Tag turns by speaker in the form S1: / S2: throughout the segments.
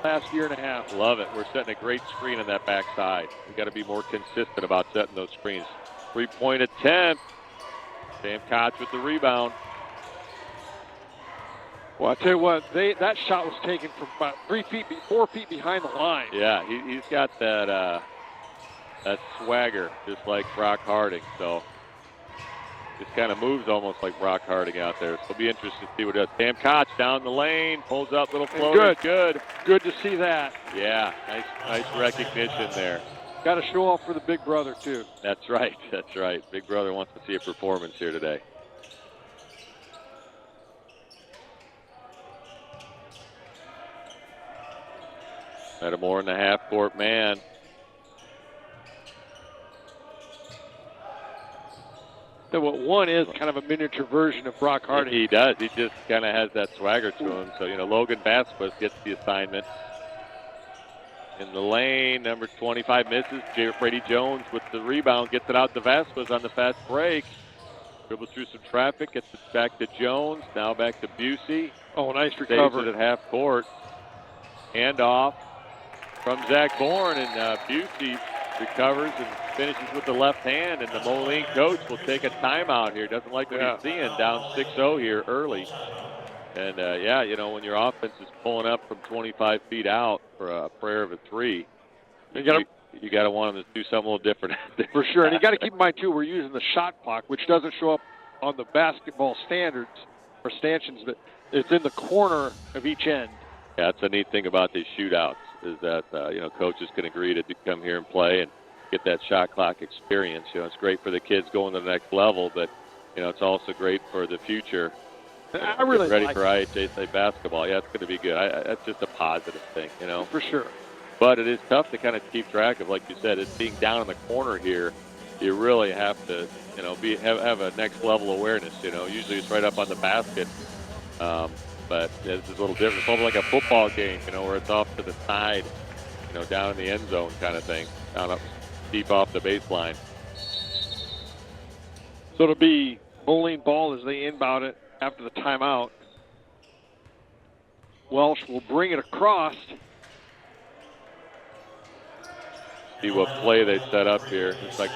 S1: last year and a half.
S2: Love it. We're setting a great screen on that backside. We've got to be more consistent about setting those screens. 3-point attempt. Sam Koch with the rebound.
S1: Well, I tell you what, that shot was taken from about 4 feet behind the line.
S2: Yeah, he's got that swagger, just like Brock Harding. So just kind of moves almost like Brock Harding out there. So it'll be interesting to see what it does. Sam Koch down the lane, pulls up, little floater. Good.
S1: Good to see that.
S2: Yeah, nice recognition there.
S1: Got to show off for the big brother, too.
S2: That's right. Big brother wants to see a performance here today. Metamora in the half-court man.
S1: So what one is kind of a miniature version of Brock Harding.
S2: He does. He just kind of has that swagger to him. So, Logan Vasquez gets the assignment. In the lane, number 25 misses. Brady Jones with the rebound, gets it out to Vasquez on the fast break. Dribbles through some traffic, gets it back to Jones. Now back to Busey.
S1: Oh, nice recovery.
S2: Saves it at half court. Handoff from Zach Bourne, and Busey recovers and finishes with the left hand, and the Moline coach will take a timeout here. Doesn't like what he's seeing, down 6-0 here early. And, when your offense is pulling up from 25 feet out for a prayer of a three, you got to want them to do something a little different.
S1: For sure, and you got to keep in mind, too, we're using the shot clock, which doesn't show up on the basketball standards or stanchions, but it's in the corner of each end.
S2: Yeah, that's a neat thing about these shootouts is that, coaches can agree to come here and play and get that shot clock experience. It's great for the kids going to the next level, but, it's also great for the future.
S1: I really
S2: ready
S1: like
S2: for IHSA basketball. Yeah, it's going to be good. That's just a positive thing,
S1: For sure.
S2: But it is tough to kind of keep track of, like you said, it's being down in the corner here. You really have to, have a next level awareness. Usually it's right up on the basket. But this is a little different. It's almost like a football game, where it's off to the side, down in the end zone kind of thing, down up deep off the baseline.
S1: So it'll be Moline ball as they inbound it after the timeout. Welsh will bring it across.
S2: See what play they set up here. It's like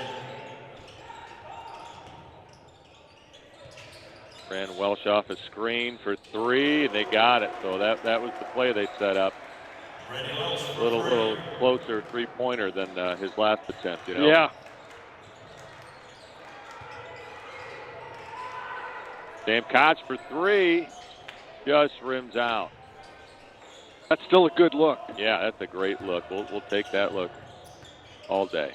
S2: ran Welsh off a screen for three, and they got it. So that was the play they set up. A little closer three-pointer than his last attempt,
S1: Yeah.
S2: Sam Koch for three, just rims out.
S1: That's still a good look.
S2: Yeah, that's a great look. We'll take that look all day.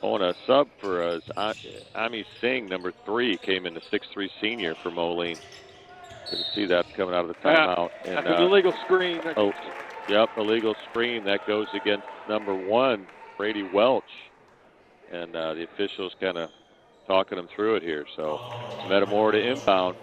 S2: Oh, and a sub for us. Ami Singh, number 3, came in, the 6'3" senior for Moline. Didn't see that coming out of the timeout.
S1: And an illegal screen.
S2: Illegal screen. That goes against number 1, Brady Welch. And the officials kind of talking him through it here. So Metamora to inbound.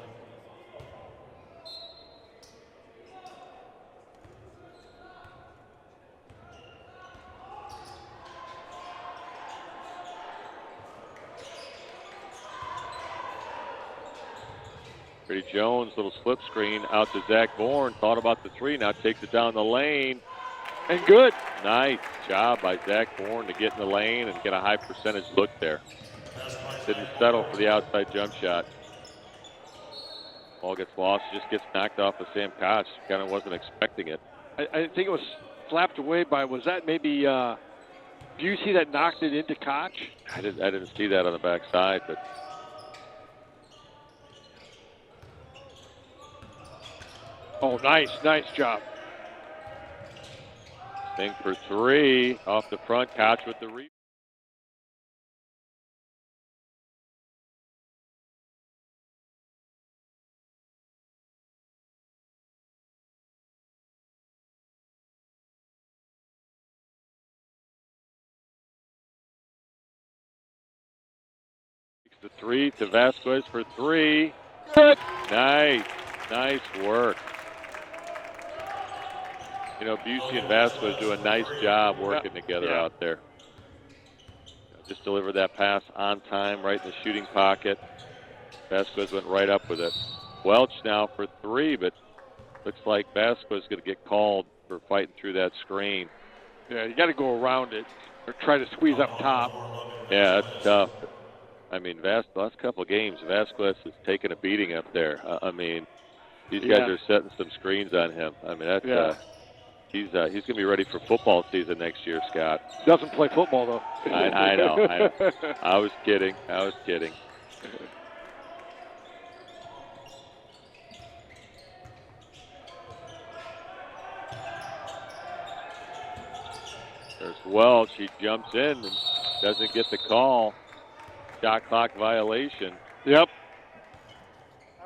S2: Brady Jones, little slip screen out to Zach Bourne. Thought about the three, now takes it down the lane.
S1: And good.
S2: Nice job by Zach Bourne to get in the lane and get a high percentage look there. Didn't settle for the outside jump shot. Ball gets lost, just gets knocked off of Sam Koch. Kind of wasn't expecting it.
S1: I think it was slapped away by, was that maybe Busey that knocked it into Koch?
S2: I didn't see that on the backside, but.
S1: Oh, nice job.
S2: Singh for three, off the front, Koch with the rebound. The three to Vasquez for three.
S1: Good.
S2: Nice work. Busey and Vasquez do a nice job working together out there. Just delivered that pass on time, right in the shooting pocket. Vasquez went right up with it. Welch now for three, but Looks like Vasquez is going to get called for fighting through that screen.
S1: Yeah, you got to go around it or try to squeeze up top.
S2: Yeah, that's tough. I mean, last couple of games, Vasquez has taken a beating up there. I mean, these guys are setting some screens on him. I mean, that's he's going to be ready for football season next year, Scott.
S1: Doesn't play football though.
S2: I know. I was kidding. There's Welch. He jumps in and doesn't get the call. Shot clock violation.
S1: Yep.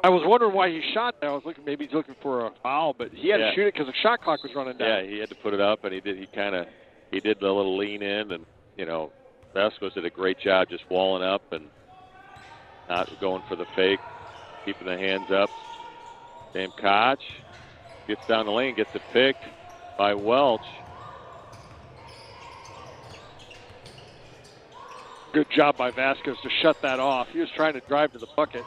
S1: I was wondering why he shot that. I was looking, maybe he's looking for a foul, but he had to shoot it because the shot clock was running down.
S2: Yeah, he had to put it up, and he did the little lean in, and Vasquez did a great job just walling up and not going for the fake, keeping the hands up. Sam Koch gets down the lane, gets it picked by Welch.
S1: Good job by Vasquez to shut that off. He was trying to drive to the bucket.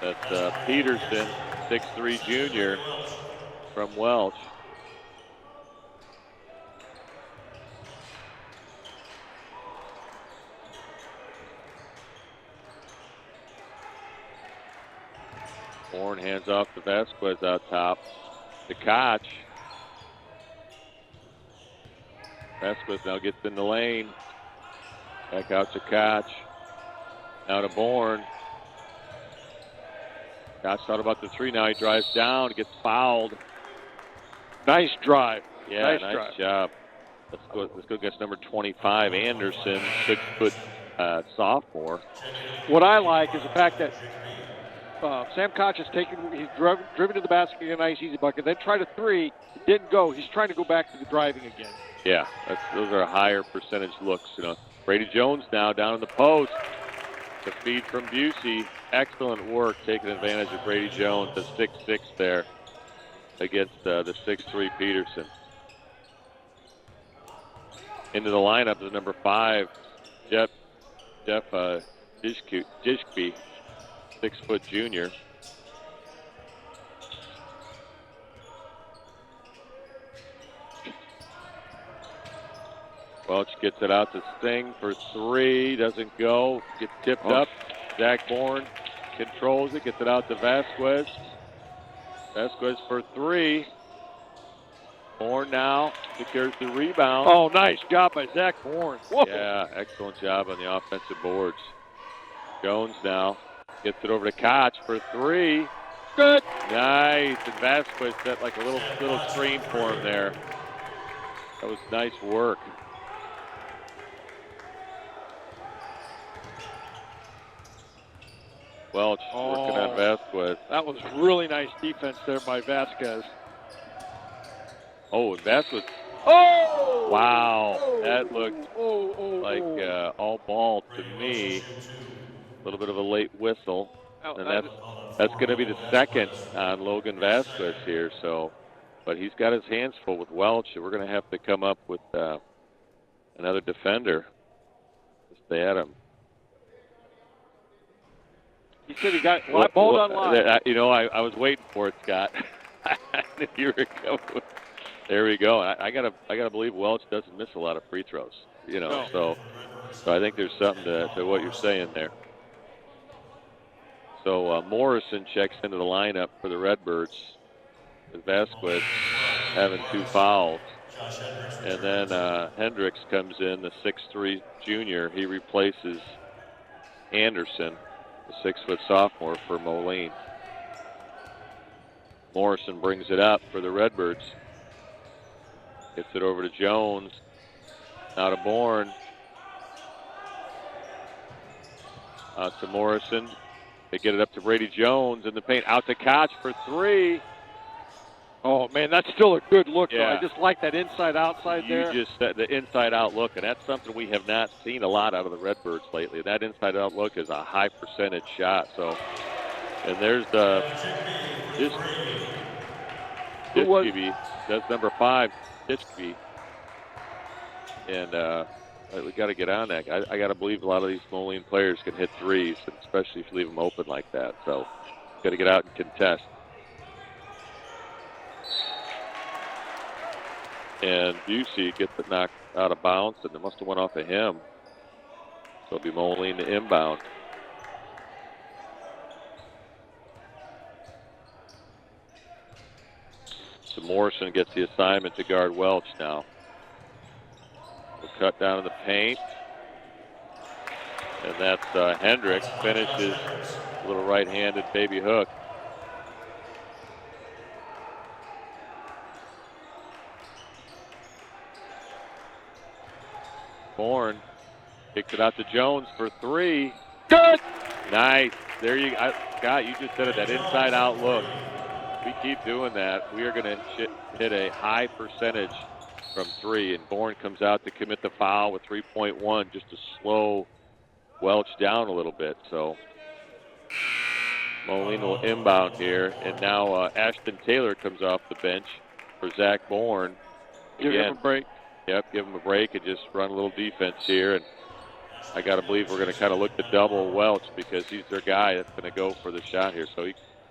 S2: That's Peterson, 6'3" junior from Welch. Bourne hands off to Vasquez out top. To Koch. Vasquez now gets in the lane. Back out to Koch. Now to Bourne. Koch thought about the three. Now he drives down, gets fouled.
S1: Nice drive.
S2: Yeah, nice job. Let's go against number 25, Anderson, 6-foot sophomore.
S1: What I like is the fact that Sam Koch has he's driven to the basket, get a nice easy bucket, then tried a three, it didn't go. He's trying to go back to the driving again.
S2: Yeah, those are higher percentage looks. Brady Jones now down in the post. The feed from Busey. Excellent work taking advantage of Brady Jones, the 6'6" there against the 6'3" Peterson. Into the lineup is number 5, Jeff Dishkby, 6-foot junior. Welch gets it out to Sting for three. Doesn't go. Gets tipped up. Zach Bourne controls it. Gets it out to Vasquez. Vasquez for three. Bourne now secures the rebound.
S1: Oh, nice job by Zach Bourne. Whoa.
S2: Yeah, excellent job on the offensive boards. Jones now gets it over to Koch for three.
S1: Good.
S2: Nice. And Vasquez set like a little screen for him there. That was nice work. Welch working on Vasquez.
S1: That was really nice defense there by Vasquez.
S2: Oh, and Vasquez.
S1: Oh!
S2: Wow. That looked like all ball to me. A little bit of a late whistle. And that's going to be the second on Logan Vasquez here. But he's got his hands full with Welch. We're going to have to come up with another defender to stay at him.
S1: He said he got ball on line.
S2: I was waiting for it, Scott. I knew you were coming. There we go. I gotta believe Welch doesn't miss a lot of free throws.
S1: No.
S2: So I think there's something to what you're saying there. So Morrison checks into the lineup for the Redbirds. With Vasquez having 2 fouls. And then Hendricks comes in, the 6'3" junior. He replaces Anderson, the 6-foot sophomore for Moline. Morrison brings it up for the Redbirds. Gets it over to Jones. Now to Bourne. Out to Morrison. They get it up to Brady Jones in the paint. Out to Koch for three.
S1: Oh, man, that's still a good look,
S2: Yeah.
S1: though. I just like that inside-outside there.
S2: You just said the inside-out look, and that's something we have not seen a lot out of the Redbirds lately. That inside-out look is a high-percentage shot. So, and there's the Dishkby. That's number 5, Dishkby. and we got to get on that. I got to believe a lot of these Moline players can hit threes, especially if you leave them open like that. So, got to get out and contest. And Busey gets it knocked out of bounds, and it must have went off of him. So it'll be Moline to inbound. So Morrison gets the assignment to guard Welch now. We'll cut down in the paint. And that's Hendricks. Finishes a little right-handed baby hook. Bourne kicks it out to Jones for three.
S1: Good.
S2: Nice. There you go. Scott, you just said it, that inside-out look. We keep doing that, we are going to hit a high percentage from three, and Bourne comes out to commit the foul with 3.1 just to slow Welch down a little bit. So Moline will inbound here, and now Ashton Taylor comes off the bench for Zach Bourne.
S1: Give him a break.
S2: Yep, give him a break and just run a little defense here. And I got to believe we're going to kind of look to double Welch because he's their guy that's going to go for the shot here. So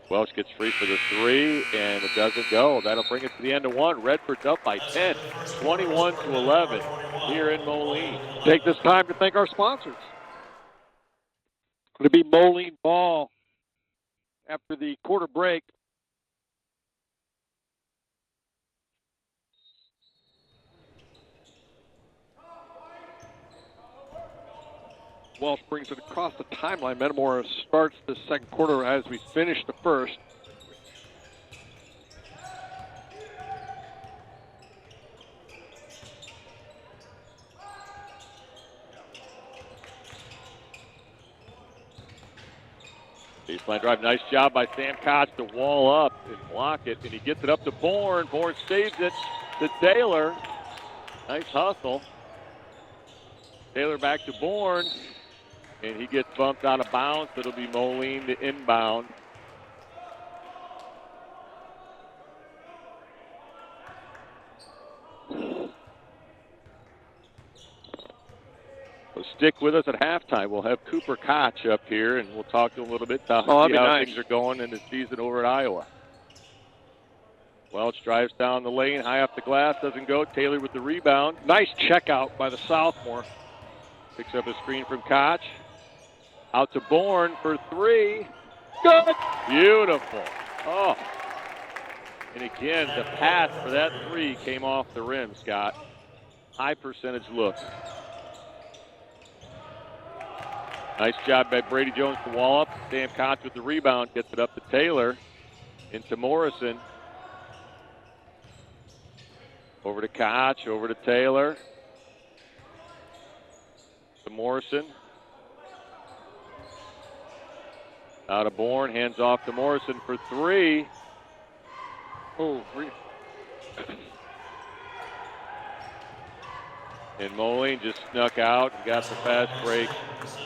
S2: Welch gets free for the three, and it doesn't go. That'll bring it to the end of one. Redbirds up by 10, 21-11 here in Moline.
S1: Take this time to thank our sponsors. It'll be Moline ball after the quarter break. Welch brings it across the timeline. Metamora starts the second quarter as we finish the first.
S2: Baseline drive, nice job by Sam Koch to wall up and block it, and he gets it up to Bourne. Bourne saves it to Taylor. Nice hustle. Taylor back to Bourne. And he gets bumped out of bounds. It'll be Moline to inbound. So stick with us at halftime. We'll have Cooper Koch up here, and we'll talk to him a little bit about how things are going in the season over at Iowa. Welch drives down the lane, high off the glass, doesn't go. Taylor with the rebound.
S1: Nice check out by the sophomore.
S2: Picks up a screen from Koch. Out to Bourne for three. Good. Beautiful. Oh. And again, the pass for that three came off the rim, Scott. High percentage look. Nice job by Brady Jones to wall up. Sam Koch with the rebound. Gets it up to Taylor. Into Morrison. Over to Koch. Over to Taylor. To Morrison. Out of Bourne, hands off to Morrison for three.
S1: Oh,
S2: and Moline just snuck out and got the fast break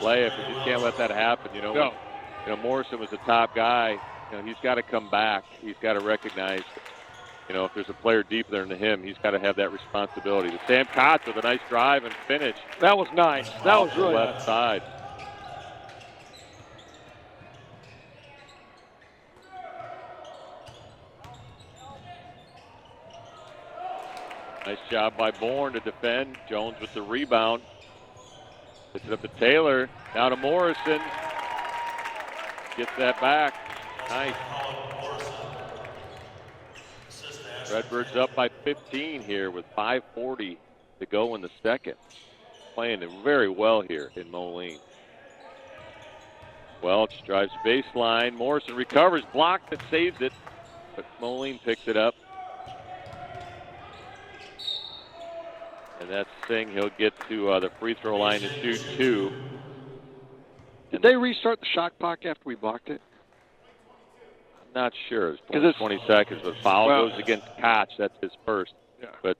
S2: layup. You just can't let that happen.
S1: No.
S2: Morrison was the top guy. He's got to come back. He's got to recognize, if there's a player deeper than him, he's got to have that responsibility. To Sam Koch with a nice drive and finish.
S1: That was nice. That was really
S2: left side. Nice job by Bourne to defend. Jones with the rebound. Gets it up to Taylor. Now to Morrison. Gets that back. Nice. Redbirds up by 15 here with 5:40 to go in the second. Playing it very well here in Moline. Welch drives baseline. Morrison recovers, blocked it, saves it. But Moline picks it up. And that's saying he'll get to the free throw line to shoot two.
S1: Did they restart the shot clock after we blocked it?
S2: I'm not sure. It's 20 seconds, but foul goes against Koch. That's his first.
S1: Yeah.
S2: But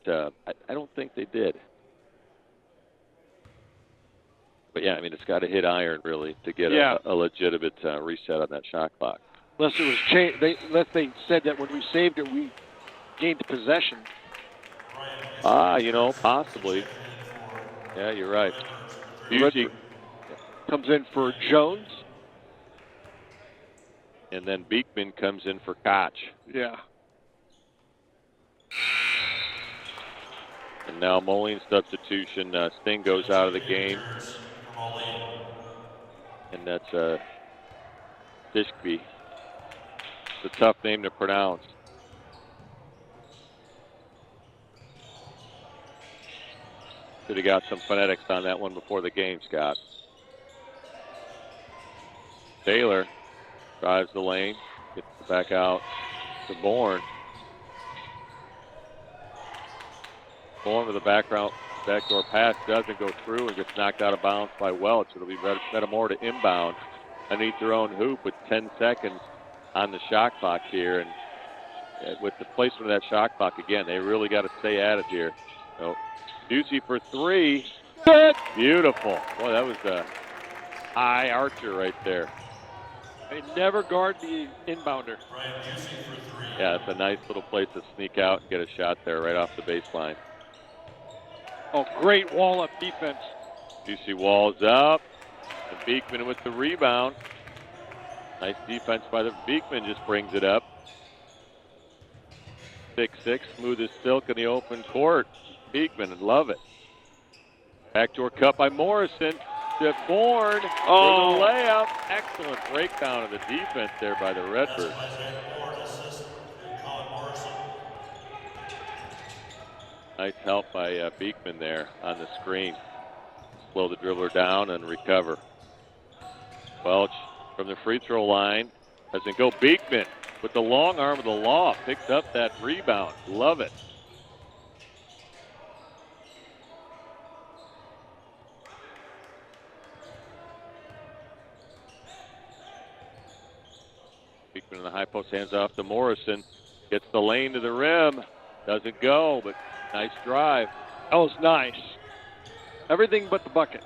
S2: I don't think they did. But, yeah, it's got to hit iron, really, to get a legitimate reset on that shot clock.
S1: Unless it was changed. Unless they said that when we saved it, we gained possession.
S2: Possibly. Yeah, you're right. Busey.
S1: Comes in for Jones.
S2: And then Beekman comes in for Koch.
S1: Yeah.
S2: And now Moline substitution. Sting goes out of the game. And that's Dishby. It's a tough name to pronounce. Should have got some phonetics on that one before the game, Scott. Taylor drives the lane, gets back out to Bourne. Bourne with a backdoor pass doesn't go through and gets knocked out of bounds by Welch. It'll be Metamora to inbound underneath their own hoop with 10 seconds on the shot clock here. And with the placement of that shot clock, again, they really got to stay at it here. So, Busey for three.
S1: Good.
S2: Beautiful. Boy, that was a high archer right there.
S1: They never guard the inbounder.
S2: Yeah, it's a nice little place to sneak out and get a shot there right off the baseline.
S1: Oh, great wall-up defense.
S2: Busey walls up, and Beekman with the rebound. Nice defense by the Beekman, just brings it up. 6-6, smooth as silk in the open court. Beekman, love it. Backdoor cut by Morrison to Bourne for the layup. Excellent breakdown of the defense there by the Redbirds. Nice help by Beekman there on the screen. Slow the dribbler down and recover. Welch from the free throw line doesn't go. Beekman with the long arm of the law picks up that rebound. Love it. Beekman in the high post, hands off to Morrison. Gets the lane to the rim. Doesn't go, but nice drive.
S1: That was nice. Everything but the bucket.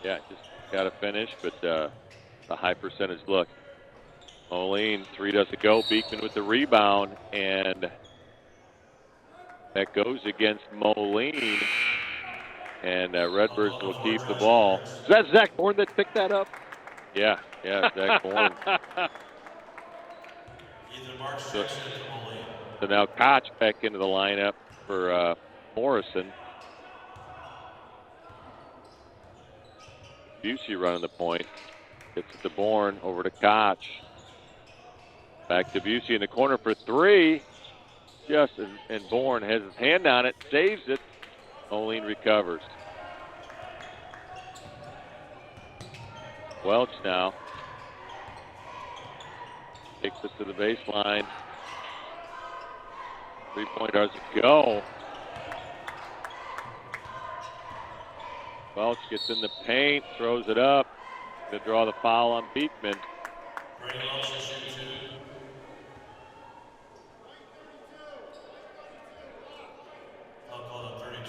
S2: Yeah, just got to finish, but the high percentage look. Moline, three doesn't go. Beekman with the rebound, and that goes against Moline. And Redbirds will keep the ball.
S1: Is that Zach Bourne that picked that up?
S2: Yeah, Zach Bourne. So now Koch back into the lineup for Morrison. Busey running the point. Gets it to Bourne, over to Koch. Back to Busey in the corner for three. And Bourne has his hand on it, saves it. Moline recovers. Welch now takes it to the baseline. 3-point doesn't go. Welch gets in the paint, throws it up. To draw the foul on Beekman.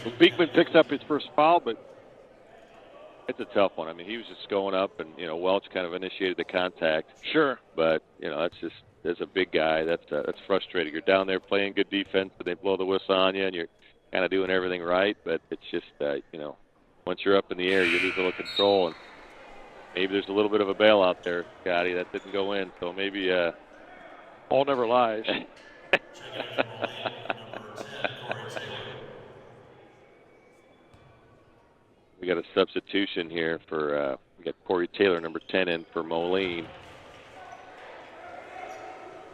S1: Well, Beekman picks up his first foul, but
S2: it's a tough one. I mean, he was just going up, and Welch kind of initiated the contact.
S1: Sure.
S2: But that's a big guy. That's frustrating. You're down there playing good defense, but they blow the whistle on you, and you're kind of doing everything right. But it's just once you're up in the air, you lose a little control, and maybe there's a little bit of a bailout there, Scotty. That didn't go in, so maybe
S1: all never lies.
S2: We got a substitution here for we got Corey Taylor, number 10, in for Moline.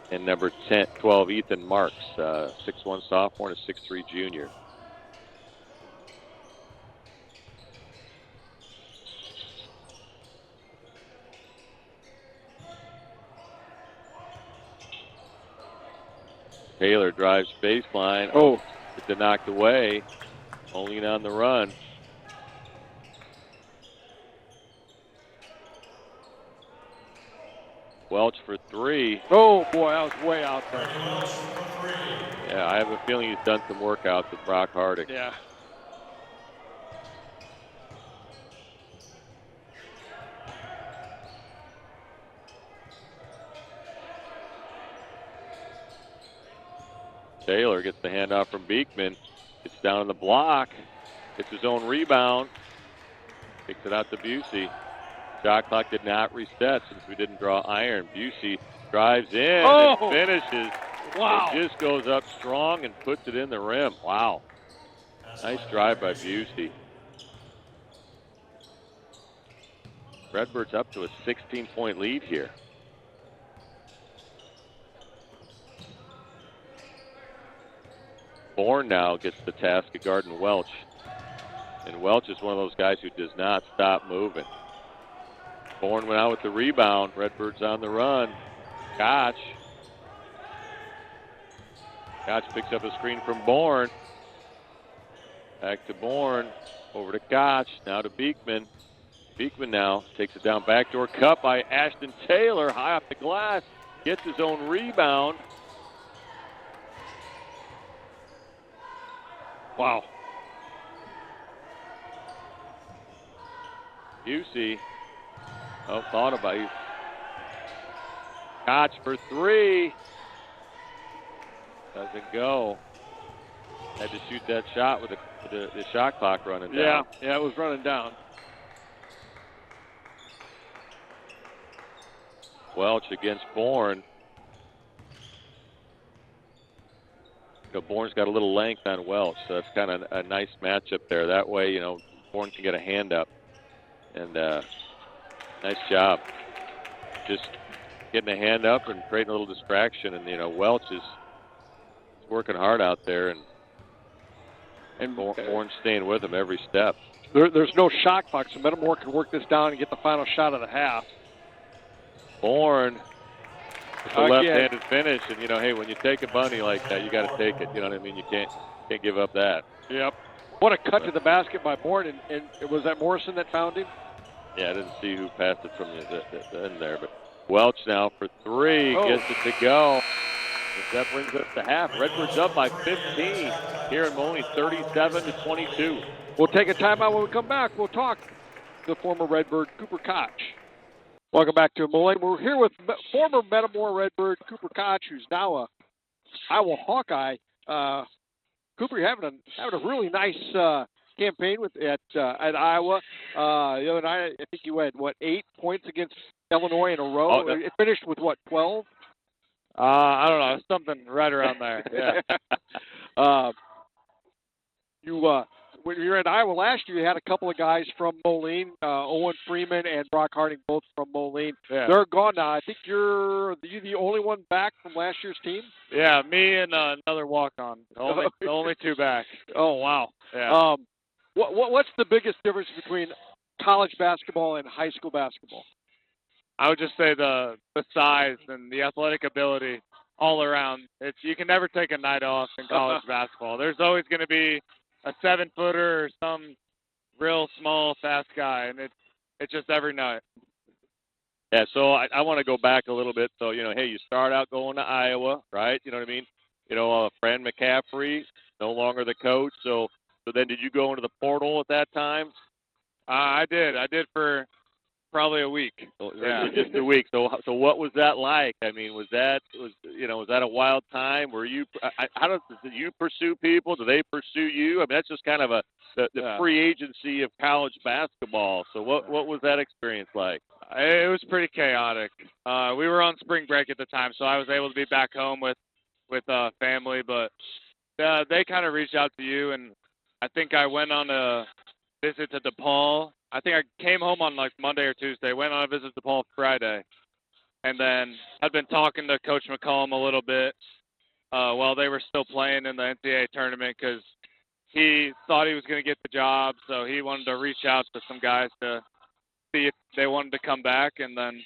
S2: And number 12, Ethan Marks, 6'1" sophomore and a 6'3" junior. Taylor drives baseline.
S1: Oh,
S2: it's knocked away. Moline on the run. Welch for three.
S1: Oh, boy, I was way out there.
S2: Yeah, I have a feeling he's done some workouts with Brock Harding.
S1: Yeah.
S2: Taylor gets the handoff from Beekman. Gets down on the block. Gets his own rebound. Kicks it out to Busey. Shot clock did not reset since we didn't draw iron. Busey drives in and finishes.
S1: Wow.
S2: It just goes up strong and puts it in the rim. Wow. Nice drive by Busey. Redbirds up to a 16-point lead here. Bourne now gets the task of guarding Welch. And Welch is one of those guys who does not stop moving. Bourne went out with the rebound. Redbirds on the run. Koch picks up a screen from Bourne. Back to Bourne. Over to Koch. Now to Beekman. Beekman now takes it down. Backdoor cut by Ashton Taylor. High off the glass. Gets his own rebound.
S1: Wow.
S2: Busey. Thought about it. Koch for three. Doesn't go. Had to shoot that shot with the shot clock running down.
S1: Yeah, it was running down.
S2: Welch against Bourne. Bourne's got a little length on Welch, so that's kind of a nice matchup there. That way, Bourne can get a hand up. And nice job. Just getting a hand up and creating a little distraction. And, Welch is working hard out there. And Bourne's staying with him every step.
S1: There's no shot clock, so Metamora can work this down and get the final shot of the half.
S2: Bourne with the left-handed finish. And, hey, when you take a bunny like that, you got to take it. You know what I mean? You can't give up that.
S1: Yep. What a cut to the basket by Bourne. And was that Morrison that found him?
S2: Yeah, I didn't see who passed it from the end there. But Welch now for three. Gets it to go. That brings us to half. Redbirds up by 15 here in Moline, 37-22.
S1: We'll take a timeout. When we come back, we'll talk to the former Redbird, Cooper Koch. Welcome back to Moline. We're here with former Metamora Redbird, Cooper Koch, who's now a Iowa Hawkeye. Cooper, you're having a really nice campaign at Iowa. The other night, I think you had, 8 points against Illinois in a row? It finished with, 12?
S3: I don't know, something right around there. Yeah.
S1: When you were at Iowa last year, you had a couple of guys from Moline, Owen Freeman and Brock Harding, both from Moline.
S3: Yeah.
S1: They're gone now. I think you're the only one back from last year's team.
S3: Yeah, me and another walk-on. The only two back.
S1: Oh wow.
S3: Yeah.
S1: What's the biggest difference between college basketball and high school basketball?
S3: I would just say the size and the athletic ability all around. You can never take a night off in college basketball. There's always going to be a 7-footer or some real small, fast guy, and it's just every night.
S2: Yeah, so I want to go back a little bit. So, hey, you start out going to Iowa, right? You know what I mean? Fran McCaffrey, no longer the coach. So then did you go into the portal at that time?
S3: I did. I did for probably a week.
S2: Yeah, just a week. So what was that like? I mean, was that a wild time? Were you? Did you pursue people? Do they pursue you? I mean, that's just kind of the free agency of college basketball. So what was that experience like?
S3: It was pretty chaotic. We were on spring break at the time, so I was able to be back home with family. But they kind of reached out to you, and I think I went on a visit to DePaul. I think I came home on Monday or Tuesday, went on a visit to DePaul Friday, and then I'd been talking to Coach McCollum a little bit while they were still playing in the NCAA tournament because he thought he was going to get the job, so he wanted to reach out to some guys to see if they wanted to come back, and then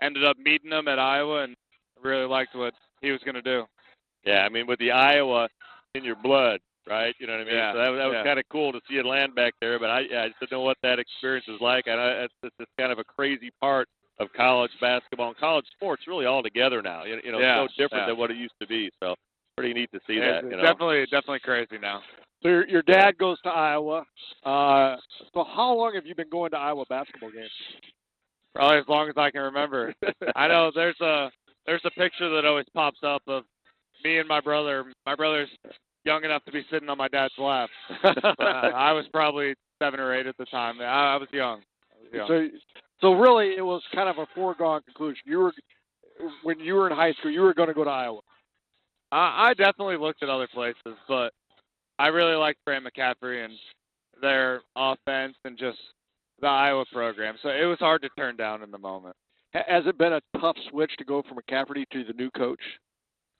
S3: ended up meeting him at Iowa and really liked what he was going to do.
S2: Yeah, I mean, with the Iowa in your blood, right? You know what I mean?
S3: Yeah.
S2: So that was kind of cool to see it land back there, but I just didn't know what that experience was like. And it's kind of a crazy part of college basketball and college sports really all together now. So different than what it used to be. So pretty neat to see that.
S3: Definitely crazy now.
S1: So your dad goes to Iowa. So how long have you been going to Iowa basketball games?
S3: Probably as long as I can remember. I know there's a picture that always pops up of me and my brother. My brother's young enough to be sitting on my dad's lap. But I was probably 7 or 8 at the time. I was young.
S1: So really, it was kind of a foregone conclusion. When you were in high school, you were going to go to Iowa.
S3: I definitely looked at other places, but I really liked Grant McCaffrey and their offense and just the Iowa program. So it was hard to turn down in the moment.
S1: Has it been a tough switch to go from McCaffrey to the new coach?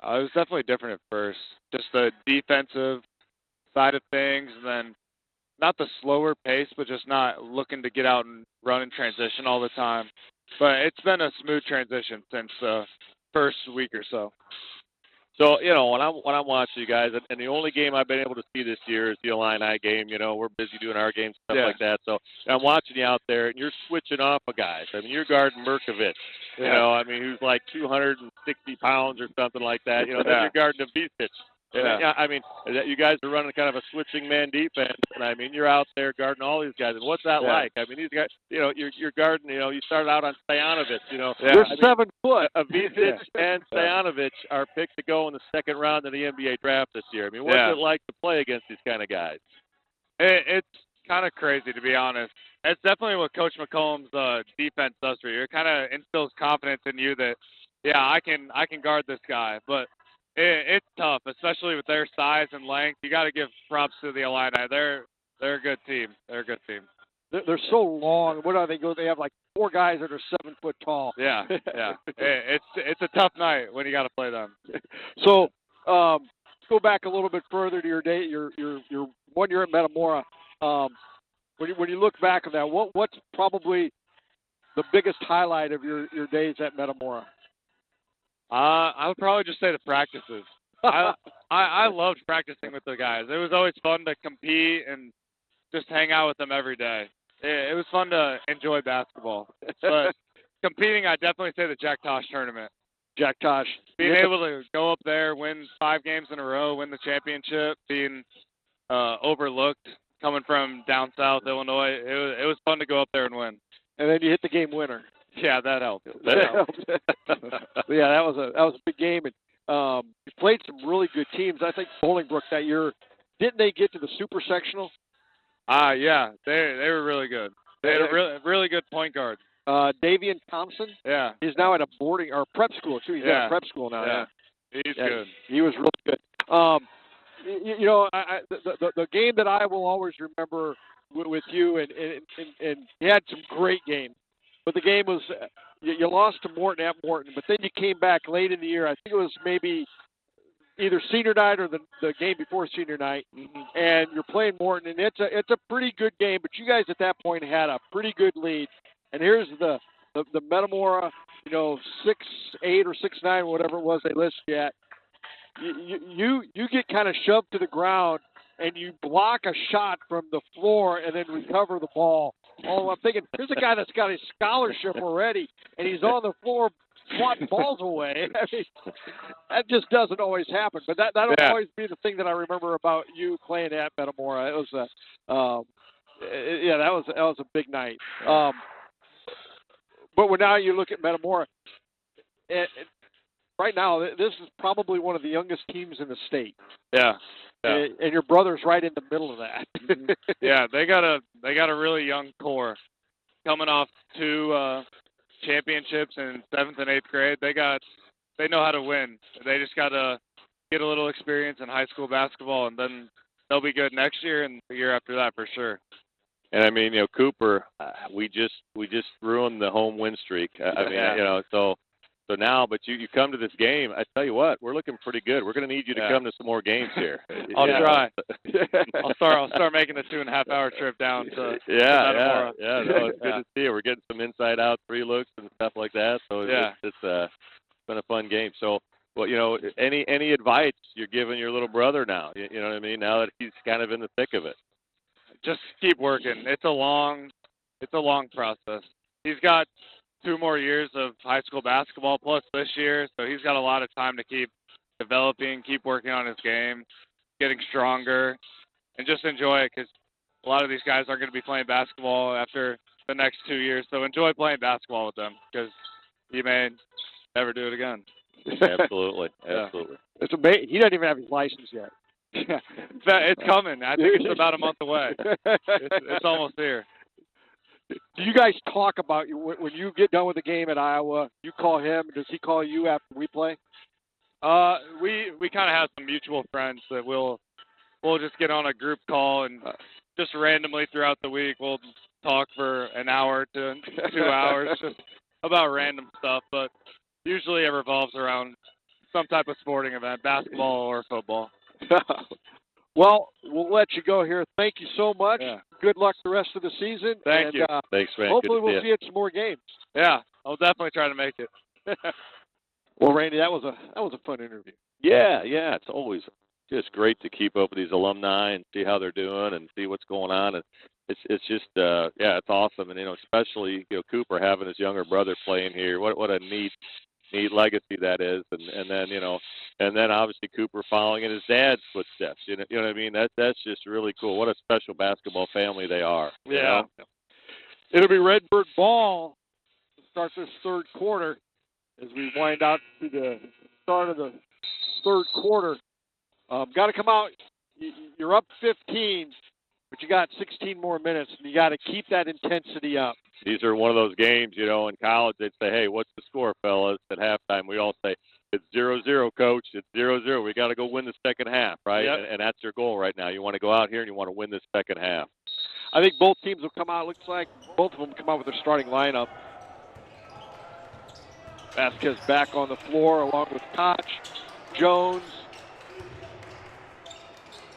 S3: It was definitely different at first. Just the defensive side of things, and then not the slower pace, but just not looking to get out and run and transition all the time. But it's been a smooth transition since the first week or so.
S2: So, when I'm watching you guys, and the only game I've been able to see this year is the Illini game. We're busy doing our games, stuff like that. So I'm watching you out there, and you're switching off of guys. I mean, you're guarding Merkovich, who's like 260 pounds or something like that. Then you're guarding Avicic.
S3: Yeah.
S2: I mean, you guys are running kind of a switching man defense, and I mean, you're out there guarding all these guys. And what's that like? I mean, these guys, you're guarding. You started out on Stojanovic.
S1: They're 7 foot.
S2: Avicic and Stojanovic are picked to go in the second round of the NBA draft this year. I mean, what's it like to play against these kind of guys?
S3: It's kind of crazy, to be honest. It's definitely what Coach McCollum's defense does for you. It kind of instills confidence in you that, I can guard this guy, but. It's tough, especially with their size and length. You got to give props to the Illini. They're a good team.
S1: They're so long. What are they? They have like 4 guys that are 7 foot tall.
S3: Yeah. It's a tough night when you got to play them.
S1: So go back a little bit further to your day. Your 1 year at Metamora. When you look back on that, what's probably the biggest highlight of your days at Metamora?
S3: I would probably just say the practices. I loved practicing with the guys. It was always fun to compete and just hang out with them every day. It was fun to enjoy basketball. But competing, I'd definitely say the Jack Tosh tournament.
S1: Jack Tosh.
S3: Being able to go up there, win 5 games in a row, win the championship, being overlooked, coming from down south Illinois, it was fun to go up there and win.
S1: And then you hit the game winner.
S3: Yeah, that helped.
S1: Yeah, that was a big game, and you played some really good teams. I think Bolingbrook that year, didn't they get to the super sectional?
S3: Yeah, they were really good. They had a really good point guard.
S1: Davian Thompson.
S3: Yeah,
S1: he's now at a boarding or prep school too. He's at a prep school now.
S3: Yeah, he's good.
S1: He was really good. The game that I will always remember with you, and you had some great games. But the game was, you lost to Morton at Morton, but then you came back late in the year. I think it was maybe either senior night or the game before senior night, and you're playing Morton, and it's a pretty good game. But you guys at that point had a pretty good lead. And here's the Metamora, 6'8" or 6'9", whatever it was they listed you at. You get kind of shoved to the ground, and you block a shot from the floor and then recover the ball. Oh, I'm thinking, here's a guy that's got his scholarship already, and he's on the floor swatting balls away. I mean, that just doesn't always happen. But that'll always be the thing that I remember about you playing at Metamora. It was that was a big night. But when now you look at Metamora, and right now this is probably one of the youngest teams in the state.
S3: Yeah.
S1: And your brother's right in the middle of that.
S3: Yeah, they got a really young core coming off 2 championships in 7th and 8th grade. They know how to win. They just got to get a little experience in high school basketball, and then they'll be good next year and the year after that for sure.
S2: And I mean, Cooper, we just ruined the home win streak. So now, but you come to this game, I tell you what, we're looking pretty good. We're going to need you to come to some more games here.
S3: I'll try. I'll start making a 2.5-hour trip down to Metamora.
S2: No, it's good to see you. We're getting some inside out 3 looks and stuff like that. So it's been a fun game. So, well, any advice you're giving your little brother now? You know what I mean? Now that he's kind of in the thick of it.
S3: Just keep working. It's a long process. He's got 2 more years of high school basketball plus this year, so he's got a lot of time to keep developing, keep working on his game, getting stronger, and just enjoy it because a lot of these guys aren't going to be playing basketball after the next 2 years. So enjoy playing basketball with them because you may never do it again.
S2: Absolutely.
S1: It's amazing. He doesn't even have his license yet.
S3: It's coming. I think it's about a month away. It's almost here.
S1: Do you guys talk about when you get done with the game at Iowa? You call him. Does he call you after we play?
S3: We kind of have some mutual friends that we'll just get on a group call and just randomly throughout the week we'll talk for an hour to 2 hours just about random stuff. But usually it revolves around some type of sporting event, basketball or football.
S1: Well, we'll let you go here. Thank you so much.
S3: Yeah.
S1: Good luck the rest of the season.
S3: Thank you.
S2: Thanks, man.
S1: Hopefully we'll see you at some more games.
S3: Yeah, I'll definitely try to make it.
S1: Well, Randy, that was a fun interview.
S2: Yeah, it's always just great to keep up with these alumni and see how they're doing and see what's going on. And it's just it's awesome. And especially Cooper having his younger brother playing here. What a neat legacy that is. And then obviously Cooper following in his dad's footsteps. You know what I mean? That's just really cool. What a special basketball family they are.
S1: Yeah. It'll be Redbird ball to start this third quarter as we wind out to the start of the third quarter. Got to come out. You're up 15, but you got 16 more minutes, and you got to keep that intensity up.
S2: These are one of those games, in college they'd say, hey, what's the score, fellas? At halftime, we all say, it's 0-0, coach. It's 0-0. We got to go win the second half, right?
S3: Yep.
S2: And that's your goal right now. You want to go out here and you want to win this second half.
S1: I think both teams will come out. Looks like both of them come out with their starting lineup. Vasquez back on the floor along with Koch, Jones.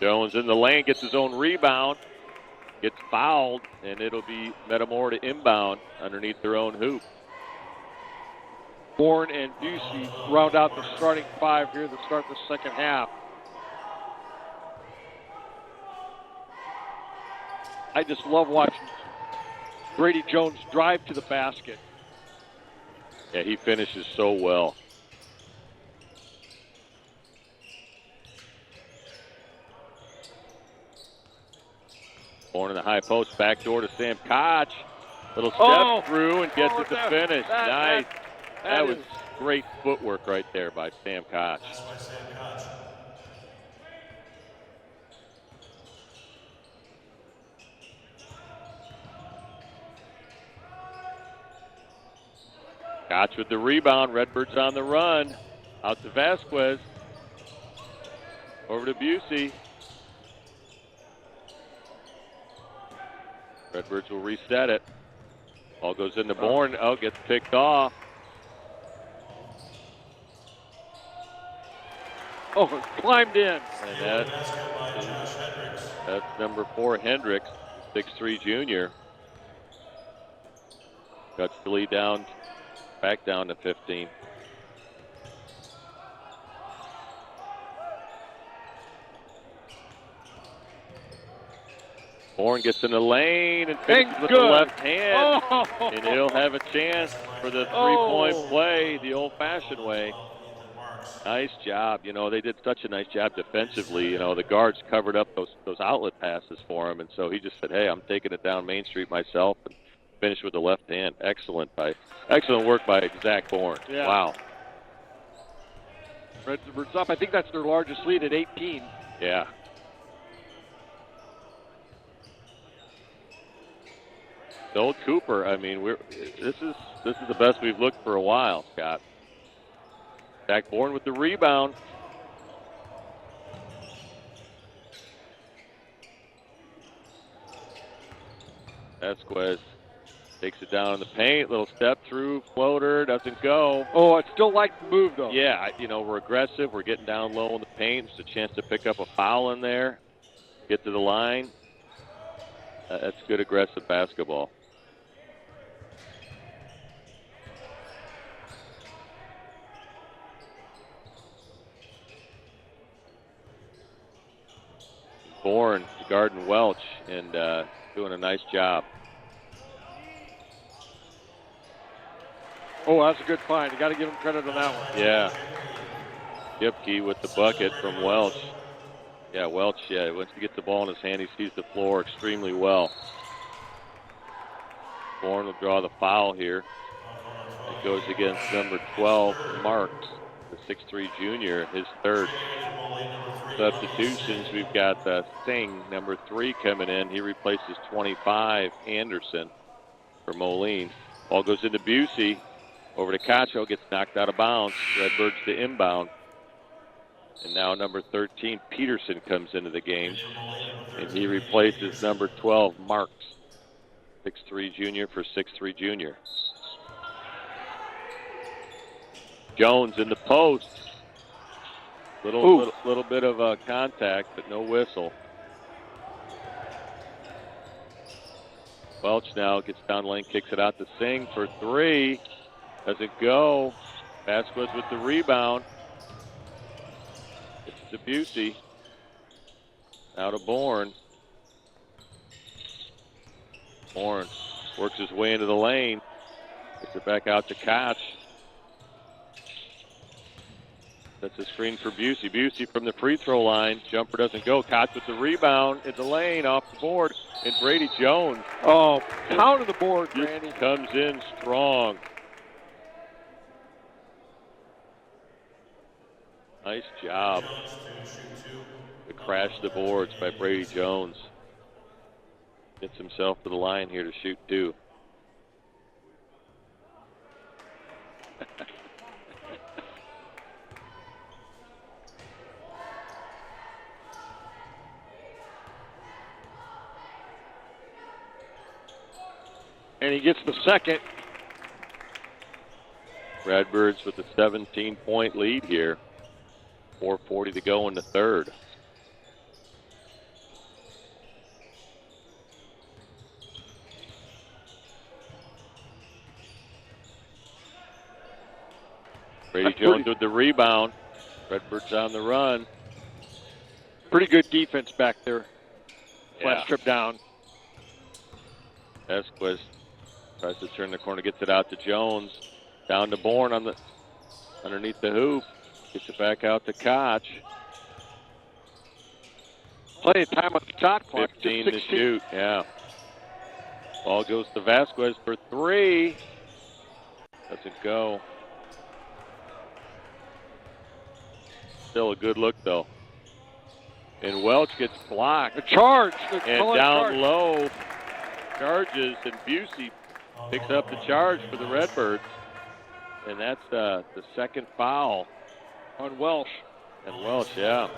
S2: Jones in the lane, gets his own rebound, gets fouled, and it'll be Metamora to inbound underneath their own hoop.
S1: Bourne and Busey round out the starting five here to start the second half. I just love watching Brady Jones drive to the basket.
S2: Yeah, he finishes so well. Bourne in the high post, backdoor to Sam Koch. Little step through and gets it to finish. Nice. That was great footwork right there by Sam Koch. Koch with the rebound. Redbirds on the run. Out to Vasquez. Over to Busey. Redbirds will reset it. Ball goes into Bourne. Oh, gets picked off.
S1: Oh, climbed in.
S2: And that's number 4, Hendricks, 6'3" junior. Cuts the lead down, back down to 15. Bourne gets in the lane and finishes with the left hand. And he'll have a chance for the three-point play the old-fashioned way. Nice job. They did such a nice job defensively. The guards covered up those outlet passes for him. And so he just said, hey, I'm taking it down Main Street myself, and finished with the left hand. Excellent work by Zach Bourne.
S1: Yeah.
S2: Wow.
S1: Redbirds up. I think that's their largest lead at 18.
S2: Yeah. Old Cooper, I mean, this is the best we've looked for a while, Scott. Zach Bourne with the rebound. Vasquez takes it down in the paint, little step through, floater, doesn't go.
S1: Oh, I still like the move, though.
S2: Yeah, we're aggressive. We're getting down low in the paint. It's a chance to pick up a foul in there, get to the line. That's good aggressive basketball. Bourne guarding Welch and doing a nice job.
S1: Oh, that's a good find. You got to give him credit on that one.
S2: Yeah. Gipke with the bucket from Welch. Yeah, Welch, once he gets the ball in his hand, he sees the floor extremely well. Bourne will draw the foul here. It goes against number 12, Marks, the 6'3" junior, his third. substitutions. We've got Singh, number 3, coming in. He replaces 25, Anderson, for Moline. Ball goes into Busey. Over to Cacho, gets knocked out of bounds. Redbirds to inbound. And now number 13, Peterson, comes into the game. And he replaces number 12, Marks. 6'3" junior for 6'3" junior. Jones in the post. Little bit of contact, but no whistle. Welch now gets down lane, kicks it out to Singh for 3. Doesn't go. Vasquez with the rebound. It's to Busey. Now to Bourne. Bourne works his way into the lane. Gets it back out to Koch. That's a screen for Busey. Busey from the free throw line. Jumper doesn't go. Koch with the rebound in the lane, off the board. And Brady Jones.
S1: Oh, pounding the board, Randy.
S2: Comes in strong. Nice job to crash the boards by Brady Jones. Gets himself to the line here to shoot 2.
S1: And he gets the second.
S2: Redbirds with a 17-point lead here. 4:40 to go in the third. Brady Jones with the rebound. Redbirds on the run.
S1: Pretty good defense back there.
S2: Yeah.
S1: Last trip down.
S2: Vasquez tries to turn the corner, gets it out to Jones. Down to Bourne on the underneath the hoop. Gets it back out to Koch.
S1: Plenty of time on the shot clock.
S2: 15 to shoot, yeah. Ball goes to Vasquez for 3. Doesn't go. Still a good look, though. And Welch gets blocked.
S1: A charge.
S2: And down low, charges, and Busey picks up the charge for the Redbirds. And that's the second foul.
S1: On Welsh.
S2: And Welsh, yeah.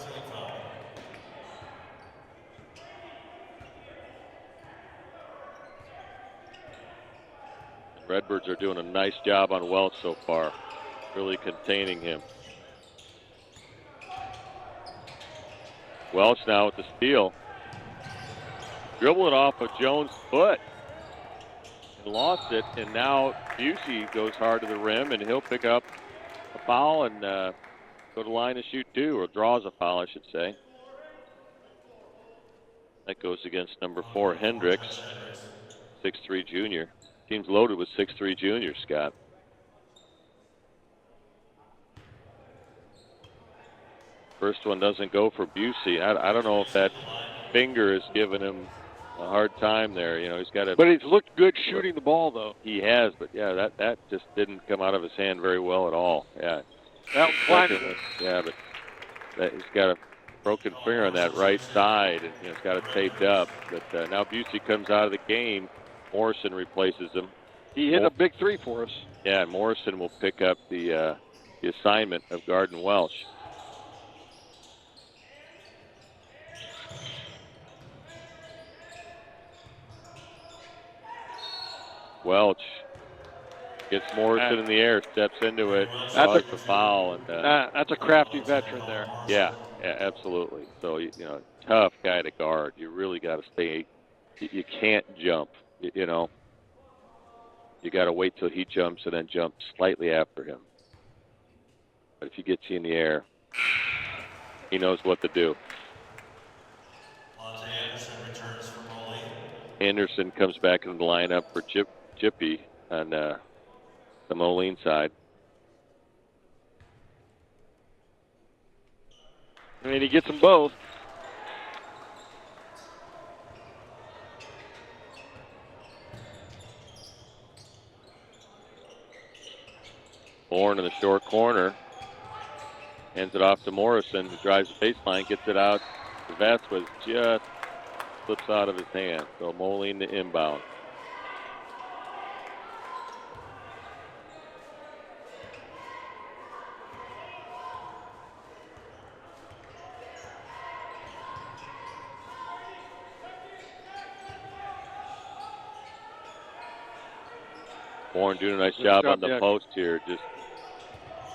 S2: Redbirds are doing a nice job on Welch so far, really containing him. Welch now with the steal. Dribbled it off of Jones' foot and lost it, and now Busey goes hard to the rim, and he'll pick up a foul and go to the line to shoot 2, or draws a foul, I should say. That goes against number 4, Hendricks, 6'3" junior. Team's loaded with 6'3" juniors, Scott. First one doesn't go for Busey. I don't know if that finger is giving him a hard time there. You know, he's got a.
S1: But he's looked good shooting the ball, though.
S2: He has, but yeah, that just didn't come out of his hand very well at all. Yeah.
S1: That was blinded.
S2: Yeah, but he's got a broken finger on that right side, and he's got it taped up. But now Busey comes out of the game. Morrison replaces him.
S1: He hit a big 3 for us.
S2: Yeah, and Morrison will pick up the assignment of Garden Welsh. Welch gets Morrison in the air, steps into it, draws the foul, and
S1: that's a crafty veteran there.
S2: Yeah, absolutely. So you know, tough guy to guard. You really got to stay. You can't jump. You know, you got to wait till he jumps and then jump slightly after him. But if he gets you in the air, he knows what to do. Anderson comes back into the lineup for Chippy on the Moline side.
S1: I mean, he gets them both.
S2: Bourne in the short corner. Hands it off to Morrison, who drives the baseline, gets it out. Vasquez just slips out of his hand. So Moline to inbound. Bourne doing a nice job on the post here, just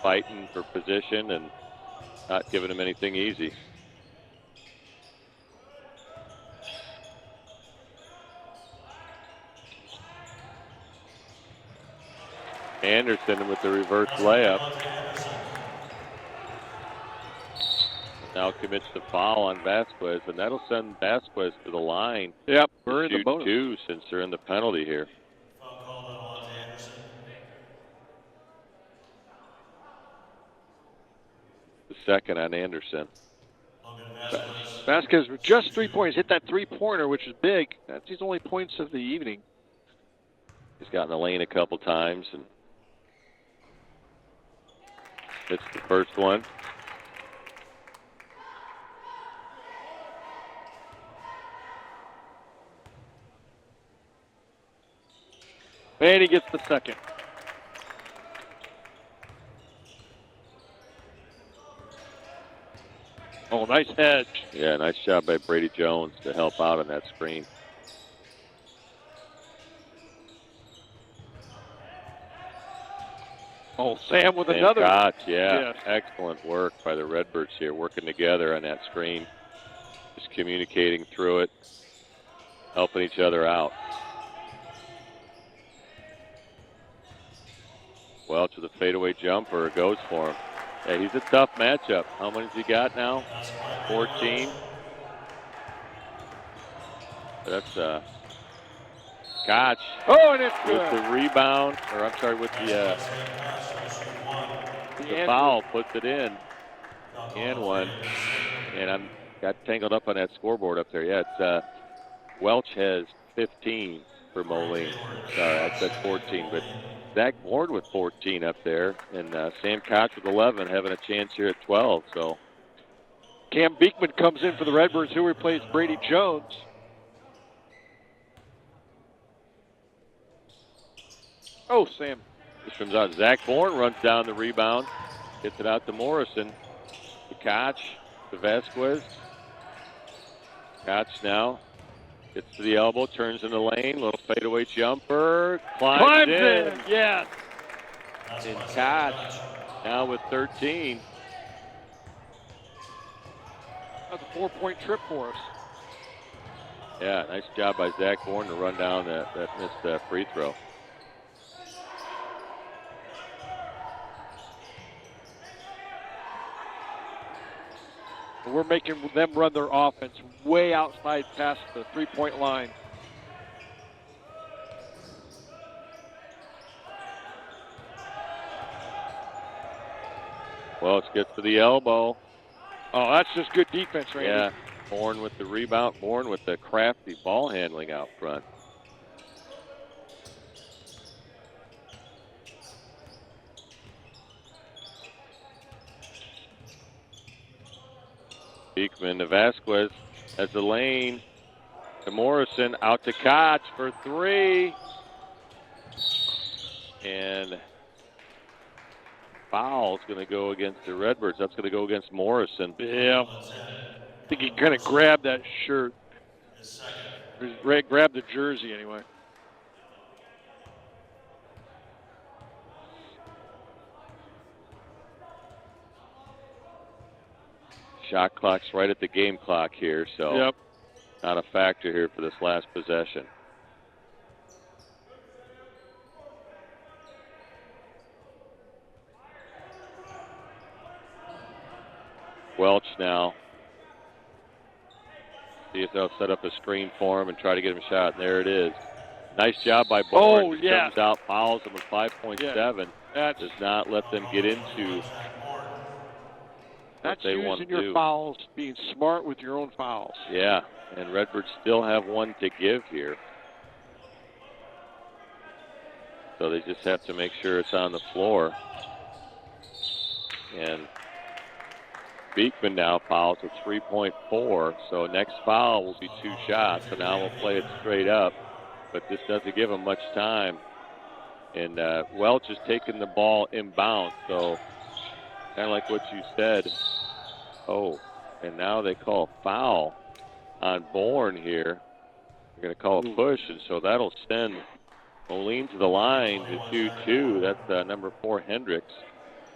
S2: fighting for position and not giving him anything easy. Anderson with the reverse layup. Now commits the foul on Vasquez, and that'll send Vasquez to the line.
S1: Yep, we're in the
S2: shoot
S1: bonus.
S2: 2 since they're in the penalty here. The second on Anderson.
S1: Vasquez with just 3 points. Hit that three-pointer, which is big. That's his only points of the evening.
S2: He's gotten the lane a couple times and hits the first one.
S1: And he gets the second. Oh, nice hedge.
S2: Yeah, nice job by Brady Jones to help out on that screen.
S1: Oh, Sam with
S2: Sam
S1: another.
S2: Koch, yeah. Excellent work by the Redbirds here, working together on that screen. Just communicating through it, helping each other out. Welch with a fadeaway jumper, goes for him. Yeah, he's a tough matchup. How many's he got now? 14. That's Koch.
S1: Oh, and it's
S2: with
S1: good.
S2: the rebound, or I'm sorry, with the foul, puts it in. And one. And I'm got tangled up on that scoreboard up there. Yeah, it's Welch has 15 for Moline. Sorry, I said 14, but Zach Bourne with 14 up there, and Sam Koch with 11, having a chance here at 12. So
S1: Cam Beekman comes in for the Redbirds, who replaced Brady Jones. Oh, Sam.
S2: This comes out. Zach Bourne runs down the rebound, gets it out to Morrison, to Koch, to Vasquez. Koch now gets to the elbow, turns in the lane, little fadeaway jumper, climbs in.
S1: Yes.
S2: And Koch now with 13.
S1: That's a 4-point trip for us.
S2: Yeah, nice job by Zach Bourne to run down that missed free throw.
S1: We're making them run their offense way outside past the three-point line.
S2: Welch gets to the elbow.
S1: Oh, that's just good defense, Randy.
S2: Yeah, Bourne with the rebound. Bourne with the crafty ball handling out front. Beekman to Vasquez as the lane to Morrison, out to Koch for three. And foul's going to go against the Redbirds. That's going to go against Morrison.
S1: Yeah. I think he kind of grabbed that shirt. Grabbed the jersey anyway.
S2: Shot clock's right at the game clock here, so not a factor here for this last possession. Welch now. See if they'll set up a screen for him and try to get him a shot, and there it is. Nice job by Bourne.
S1: Oh, yeah.
S2: Comes out, fouls him with 5.7.
S1: Yeah.
S2: Does not let them get into
S1: That's
S2: they want
S1: using
S2: to
S1: your
S2: do.
S1: fouls, being smart with your own fouls.
S2: Yeah, and Redbirds still have one to give here. So they just have to make sure it's on the floor. And Beekman now fouls with 3.4, so next foul will be 2 shots. So now we'll play it straight up, but this doesn't give him much time. And Welch is taking the ball inbound, so kind of like what you said. Oh, and now they call a foul on Bourne here. They're going to call a push, and so that'll send Moline to the line to 2-2. That's number 4, Hendricks.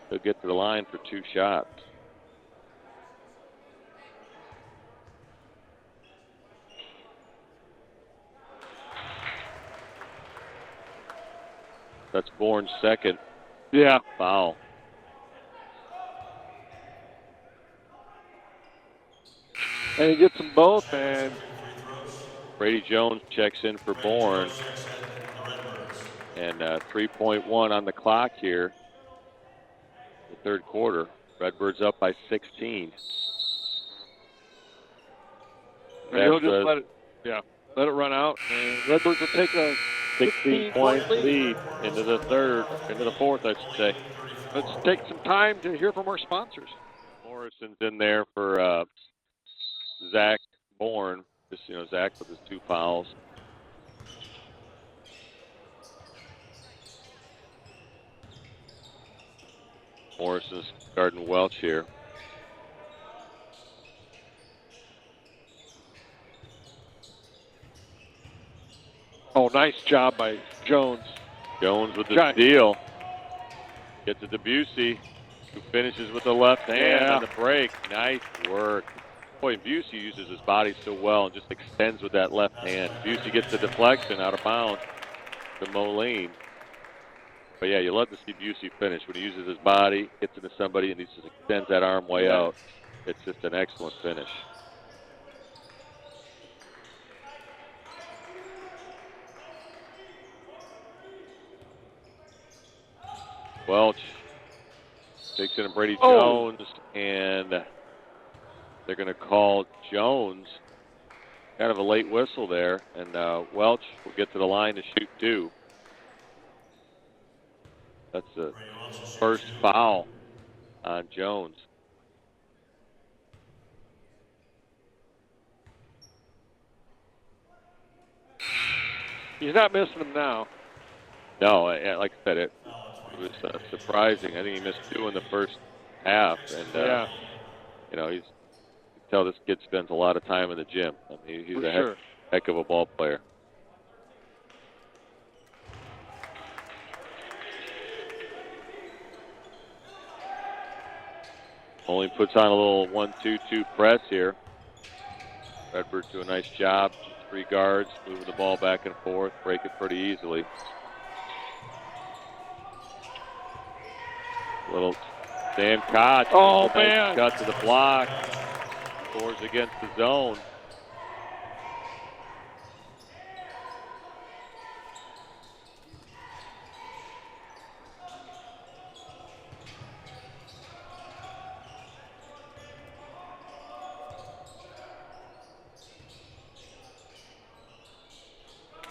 S2: He'll get to the line for 2 shots. That's Bourne's second foul.
S1: And he gets them both, and
S2: Brady Jones checks in for Bourne. And 3.1 on the clock here. The third quarter. Redbirds up by 16.
S1: And he'll just let it run out. And Redbirds will take a
S2: 16-point lead into the fourth, I should say.
S1: Let's take some time to hear from our sponsors.
S2: Morrison's in there for Zach Bourne. Just, Zach with his 2 fouls. Morrison's guarding Welch here.
S1: Oh, nice job by Jones.
S2: Jones with the steal. Gets it to Busey, who finishes with the left hand on the break. Nice work. Boy, Busey uses his body so well and just extends with that left hand. Busey gets the deflection out of bounds to Moline. But yeah, you love to see Busey finish. When he uses his body, gets into somebody, and he just extends that arm way out. It's just an excellent finish. Welch takes in Brady Jones, and they're going to call Jones. Kind of a late whistle there, and Welch will get to the line to shoot 2. That's the first foul on Jones.
S1: He's not missing them now.
S2: No, like I said, it was surprising. I think he missed 2 in the first half, and you can tell this kid spends a lot of time in the gym. I mean, he's a heck of a ball player. Only puts on a little 1-2-2 press here. Redbirds do a nice job. 3 guards, moving the ball back and forth, break it pretty easily. Little Dan Koch.
S1: Oh, man.
S2: Cut to the block. Scores against the zone.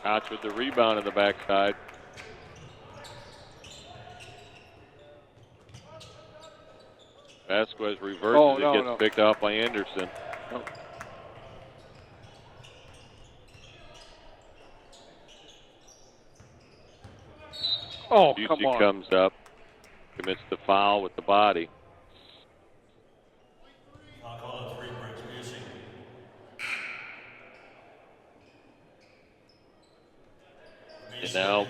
S2: Koch with the rebound in the backside. Vasquez reverses and gets picked off by Anderson.
S1: Oh,
S2: Busey
S1: come on.
S2: comes up, commits the foul with the body. And now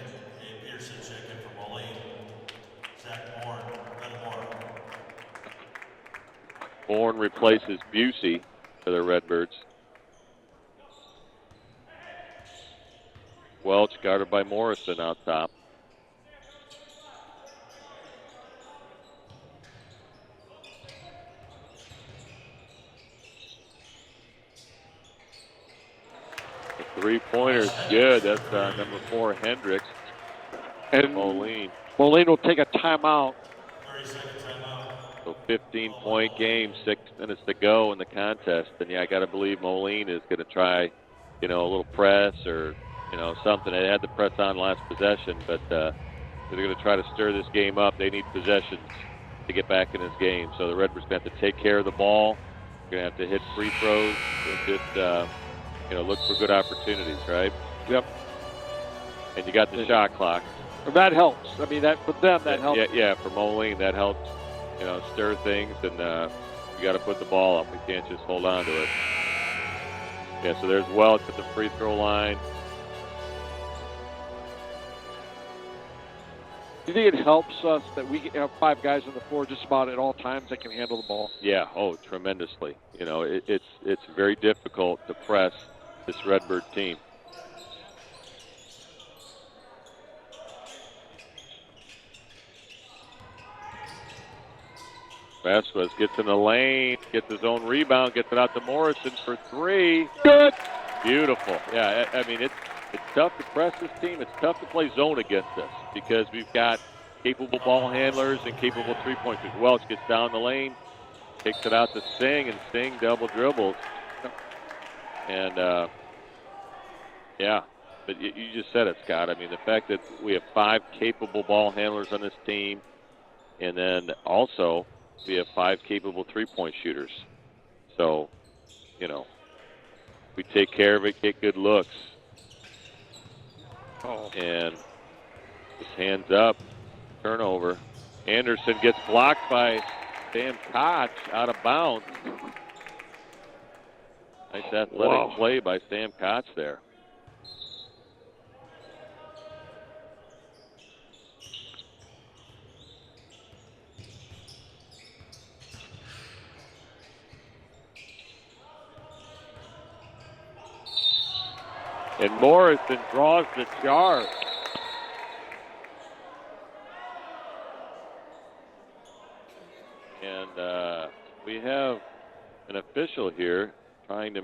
S2: Bourne replaces Busey for the Redbirds. Welch guarded by Morrison out top. The 3-pointer's good. That's number 4, Hendricks.
S1: And
S2: Moline.
S1: Moline will take a timeout.
S2: So 15-point game, 6 minutes to go in the contest. And yeah, I got to believe Moline is going to try, a little press or, something. They had the press on last possession, but they're going to try to stir this game up. They need possessions to get back in this game. So the Redbirds going to have to take care of the ball. Going to have to hit free throws and just, look for good opportunities, right?
S1: Yep.
S2: And you got the shot clock.
S1: That helps. I mean, that for them, that helps.
S2: Yeah, for Moline, that helps, stir things, and you got to put the ball up. We can't just hold on to it. Yeah, so there's Welch at the free throw line.
S1: Do you think it helps us that we have 5 guys on the floor just about at all times that can handle the ball?
S2: Yeah, tremendously. It's very difficult to press this Redbird team. Vasquez gets in the lane, gets his own rebound, gets it out to Morrison for 3.
S1: Good.
S2: Beautiful. Yeah, I mean, it's tough to press this team. It's tough to play zone against us because we've got capable ball handlers and capable three-pointers. Welch gets down the lane, takes it out to Singh, and Singh double dribbles. And, but you just said it, Scott. I mean, the fact that we have 5 capable ball handlers on this team, and then also we have 5 capable three-point shooters. So, we take care of it, get good looks. And just hands up, turnover. Anderson gets blocked by Sam Koch out of bounds. Nice athletic play by Sam Koch there. And Morrison draws the charge. And we have an official here trying to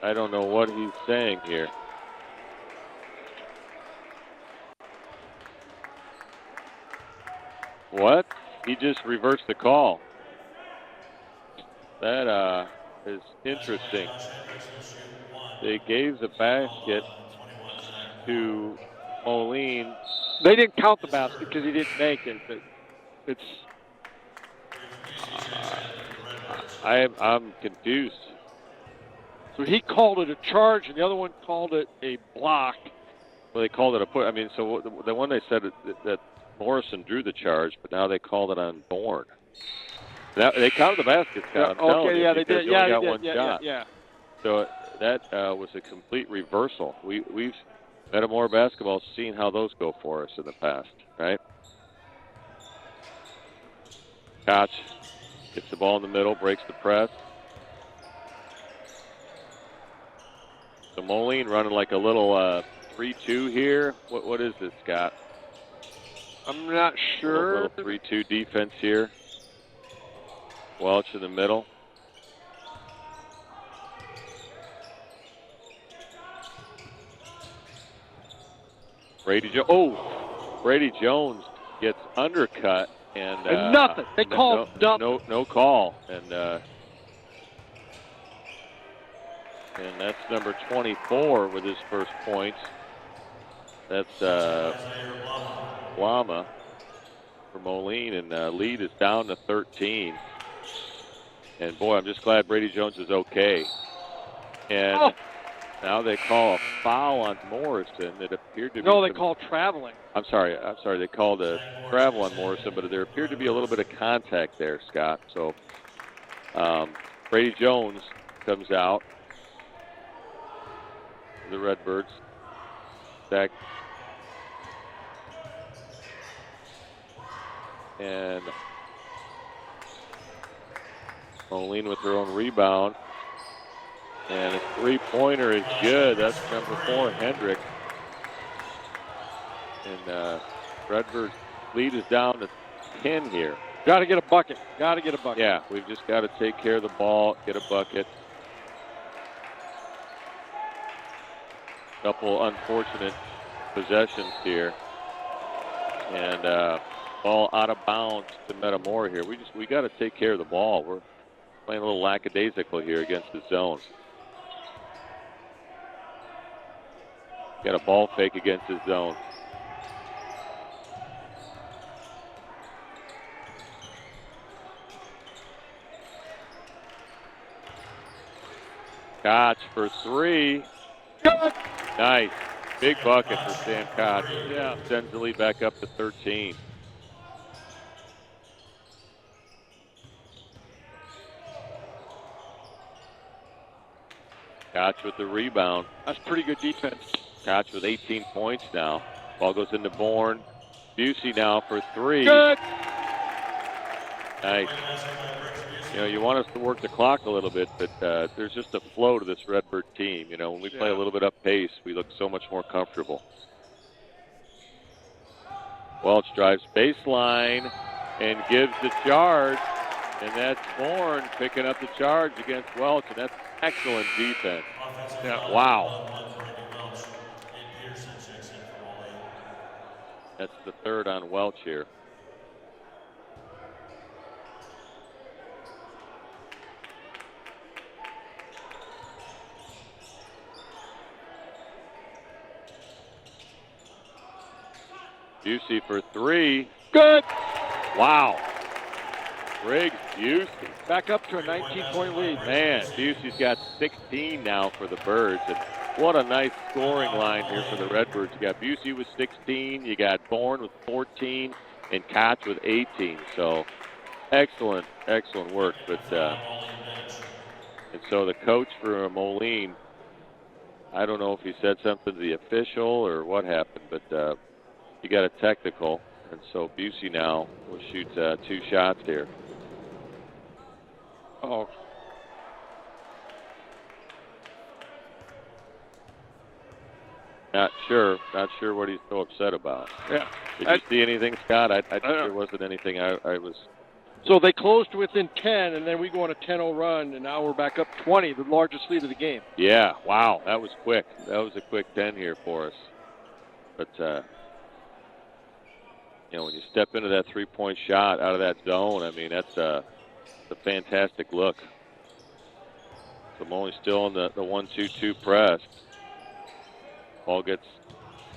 S2: I don't know what he's saying here. What? He just reversed the call. That is interesting. They gave the basket to Moline.
S1: They didn't count the basket because he didn't make it. But
S2: I'm confused.
S1: So he called it a charge, and the other one called it a block.
S2: Well, they called it a put. I mean, so the one they said that Morrison drew the charge, but now they called it on Bourne. Now, they counted the basket, Scott.
S1: They did.
S2: Yeah, got one
S1: shot.
S2: So that was a complete reversal. We've Metamora basketball seen how those go for us in the past, right? Koch gets the ball in the middle, breaks the press. So Moline running like a little 3-2 here. What is this, Scott?
S1: I'm not sure.
S2: A little 3-2 defense here. Welch in the middle. Brady Jones gets undercut and
S1: nothing. They called nothing.
S2: No call, and that's number 24 with his first points. That's Lama for Moline, and lead is down to 13. And boy, I'm just glad Brady Jones is okay. And now they call a foul on Morrison. It appeared to be.
S1: No, they called traveling.
S2: I'm sorry. They called a travel on Morrison, but there appeared to be a little bit of contact there, Scott. So Brady Jones comes out. The Redbirds. Back. And Moline with her own rebound. And a three-pointer is good. That's number 4, Hendrick. And Redbird's lead is down to 10 here.
S1: Got to get a bucket.
S2: Yeah, we've just got to take care of the ball, get a bucket. Couple unfortunate possessions here. And ball out of bounds to Metamora here. We got to take care of the ball. We're playing a little lackadaisical here against the zone. Got a ball fake against his zone. Koch for 3.
S1: Good.
S2: Nice. Big bucket for Sam Koch.
S1: Yeah.
S2: Sends the lead back up to 13. Koch with the rebound.
S1: That's pretty good defense.
S2: Koch with 18 points now. Ball goes into Bourne. Busey now for 3.
S1: Good.
S2: Nice. You know, you want us to work the clock a little bit, but there's just a flow to this Redbird team. You know, when we play a little bit up pace, we look so much more comfortable. Welch drives baseline and gives the charge, and that's Bourne picking up the charge against Welch, and that's excellent defense.
S1: Yeah.
S2: Wow. That's the third on Welch here. Busey for 3.
S1: Good.
S2: Wow. Briggs Busey.
S1: Back up to a 19-point lead.
S2: Man, Busey's got 16 now for the Birds. And what a nice scoring line here for the Redbirds. You got Busey with 16, you got Bourne with 14, and Koch with 18. So excellent, excellent work. But and so the coach for Moline, I don't know if he said something to the official or what happened, but he got a technical, and so Busey now will shoot 2 shots here.
S1: Oh.
S2: Not sure what he's so upset about.
S1: Yeah.
S2: Did you see anything, Scott? I think there wasn't anything. I was.
S1: So they closed within 10, and then we go on a 10-0 run, and now we're back up 20, the largest lead of the game.
S2: Yeah, wow, that was quick. That was a quick 10 here for us. But, you know, when you step into that 3-point shot out of that zone, I mean, that's a fantastic look. So Moline still in the 1-2-2 press. Ball gets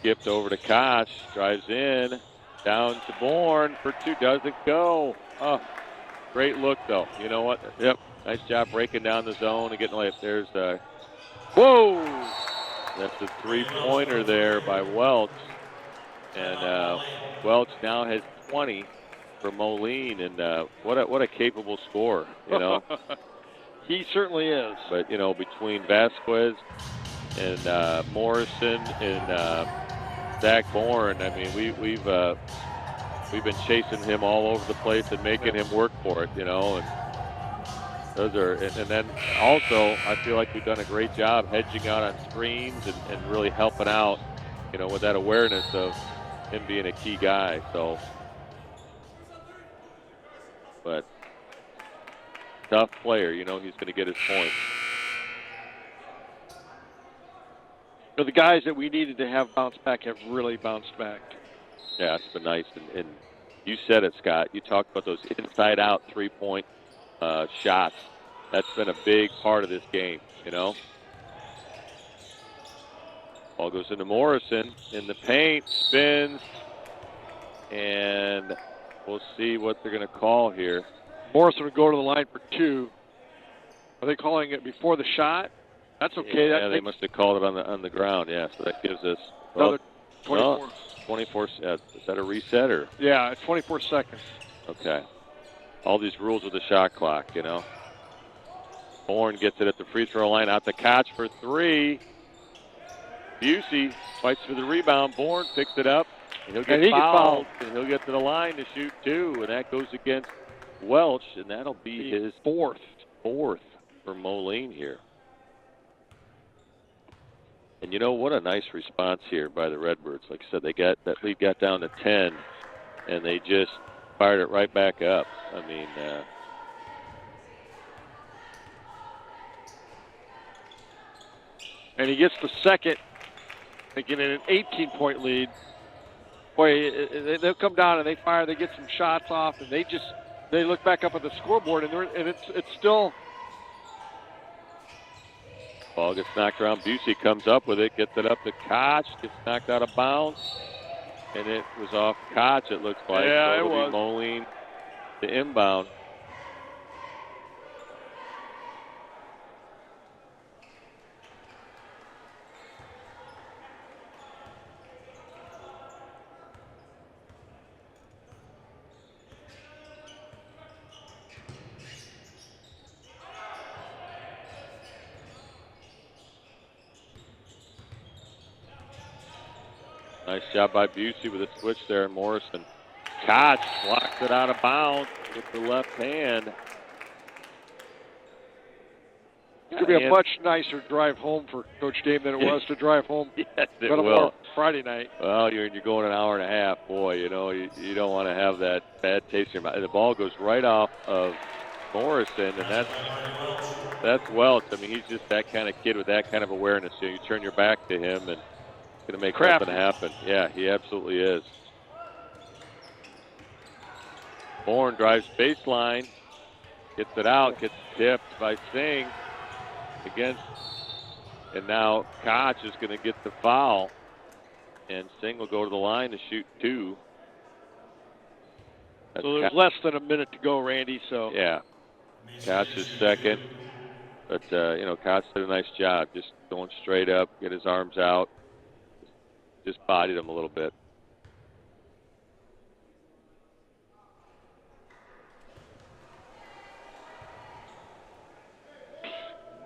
S2: skipped over to Koch, drives in, down to Bourne for 2, doesn't go. Oh, great look, though. You know what? Yep, nice job breaking down the zone and getting like there's whoa! That's a 3-pointer there by Welch. And Welch now has 20 for Moline, and what a capable scorer, you know.
S1: He certainly is.
S2: But, you know, between Vasquez and Morrison and Zach Bourne, I mean, we've been chasing him all over the place and making him work for it, you know. And those are, and then also I feel like we've done a great job hedging out on screens and really helping out, you know, with that awareness of him being a key guy. So, but tough player, you know, he's going to get his points.
S1: So the guys that we needed to have bounce back have really bounced back.
S2: Yeah, it's been nice. And you said it, Scott. You talked about those inside-out 3-point shots. That's been a big part of this game, you know. Ball goes into Morrison in the paint, spins, and we'll see what they're going to call here.
S1: Morrison would go to the line for 2. Are they calling it before the shot? That's okay.
S2: Yeah, they must have called it on the ground. Yeah, so that gives us
S1: another 24.
S2: 24. Is that a reset or?
S1: Yeah, 24 seconds.
S2: Okay. All these rules with the shot clock, you know. Bourne gets it at the free throw line, out to Koch for 3. Busey fights for the rebound. Bourne picks it up, and he'll get fouled, and he'll get to the line to shoot 2, and that goes against Welch, and that'll be his fourth for Moline here. And you know, what a nice response here by the Redbirds. Like I said, they got that lead got down to 10, and they just fired it right back up. I mean,
S1: and he gets the second, making it an 18-point lead. Boy, they'll come down and they fire. They get some shots off, and they look back up at the scoreboard, and it's still.
S2: Ball gets knocked around. Busey comes up with it, gets it up to Koch, gets knocked out of bounds, and it was off Koch, it looks like.
S1: Yeah,
S2: so
S1: it was.
S2: Moline to inbound. Nice job by Busey with a switch there, and Morrison. Koch blocks it out of bounds with the left hand.
S1: It's going to be a much nicer drive home for Coach Dame than it was to drive home
S2: Yes, it
S1: Metamora
S2: will.
S1: Friday night.
S2: Well, you're going an hour and a half. Boy, you don't want to have that bad taste in your mouth. The ball goes right off of Morrison, and that's Welch. I mean, he's just that kind of kid with that kind of awareness. You turn your back to him, and it's going to make something happen. Yeah, he absolutely is. Bourne drives baseline, gets it out, gets tipped by Singh against, and now Koch is going to get the foul, and Singh will go to the line to shoot 2.
S1: So there's less than a minute to go, Randy. So
S2: yeah, Koch is second, but Koch did a nice job, just going straight up, get his arms out, just bodied him a little bit.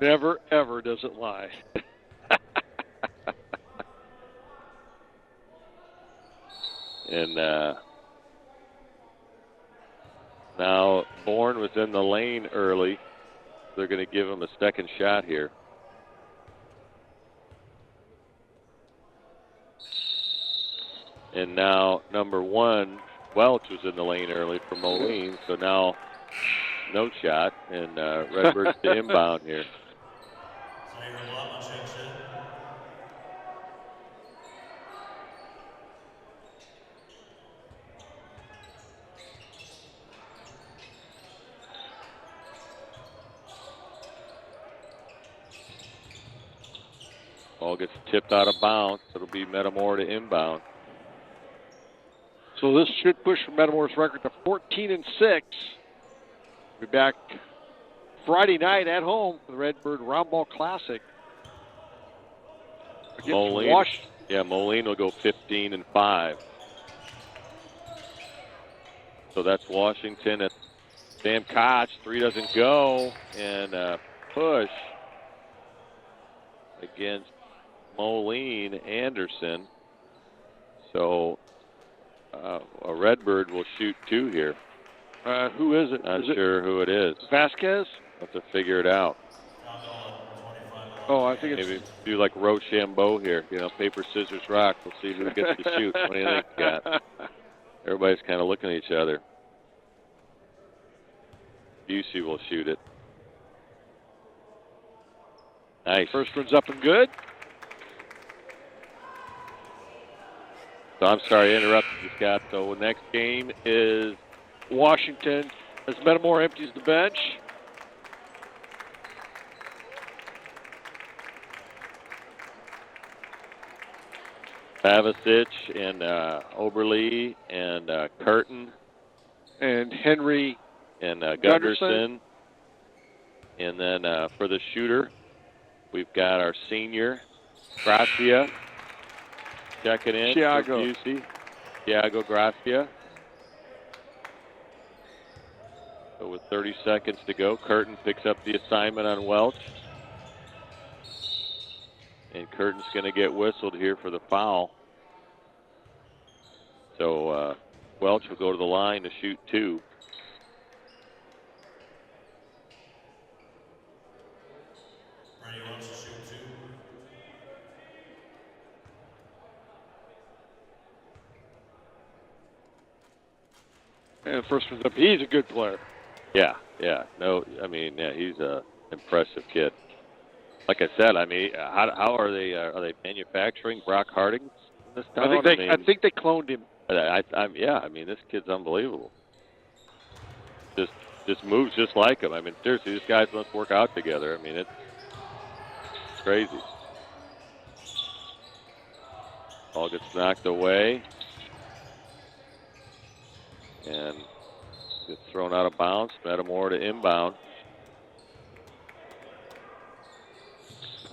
S1: Never, ever does it lie.
S2: And now Bourne was in the lane early. They're going to give him a second shot here. And now number 1, Welch was in the lane early for Moline. So now no shot, and Redbirds to inbound here. Ball gets tipped out of bounds. It'll be Metamora to inbound.
S1: So this should push Metamora's record to 14-6. Be back Friday night at home for the Redbird Round Ball Classic.
S2: Moline, Moline will go 15-5. So that's Washington at Sam Koch. 3 doesn't go, and push against Moline Anderson. So a Redbird will shoot 2 here.
S1: Who is it?
S2: Not sure who it is.
S1: Vasquez?
S2: Have to figure it out.
S1: Oh, I think it's...
S2: Maybe do like Rochambeau here. Paper, scissors, rock. We'll see who gets to shoot. What do you think, Scott? Everybody's kind of looking at each other. Busey will shoot it. Nice.
S1: First one's up and good.
S2: So I'm sorry I interrupted you, Scott. So the next game is
S1: Washington as Metamora empties the bench.
S2: Pavicic and Oberle and Curtin.
S1: And Henry
S2: and Gunderson. And then for the shooter, we've got our senior, Gracia, checking in
S1: Thiago.
S2: for Busey. Thiago Gracia. So with 30 seconds to go, Curtin picks up the assignment on Welch. And Curtin's going to get whistled here for the foul. So Welch will go to the line to shoot 2.
S1: And the first one's up. He's a good player.
S2: Yeah. No, I mean, yeah, he's an impressive kid. Like I said, I mean, how are they? Are they manufacturing Brock Hardings in this town?
S1: I think they cloned him.
S2: I mean, this kid's unbelievable. Just moves just like him. I mean, seriously, these guys must work out together. I mean, it's crazy. Ball gets knocked away. And gets thrown out of bounds. Metamora to inbound.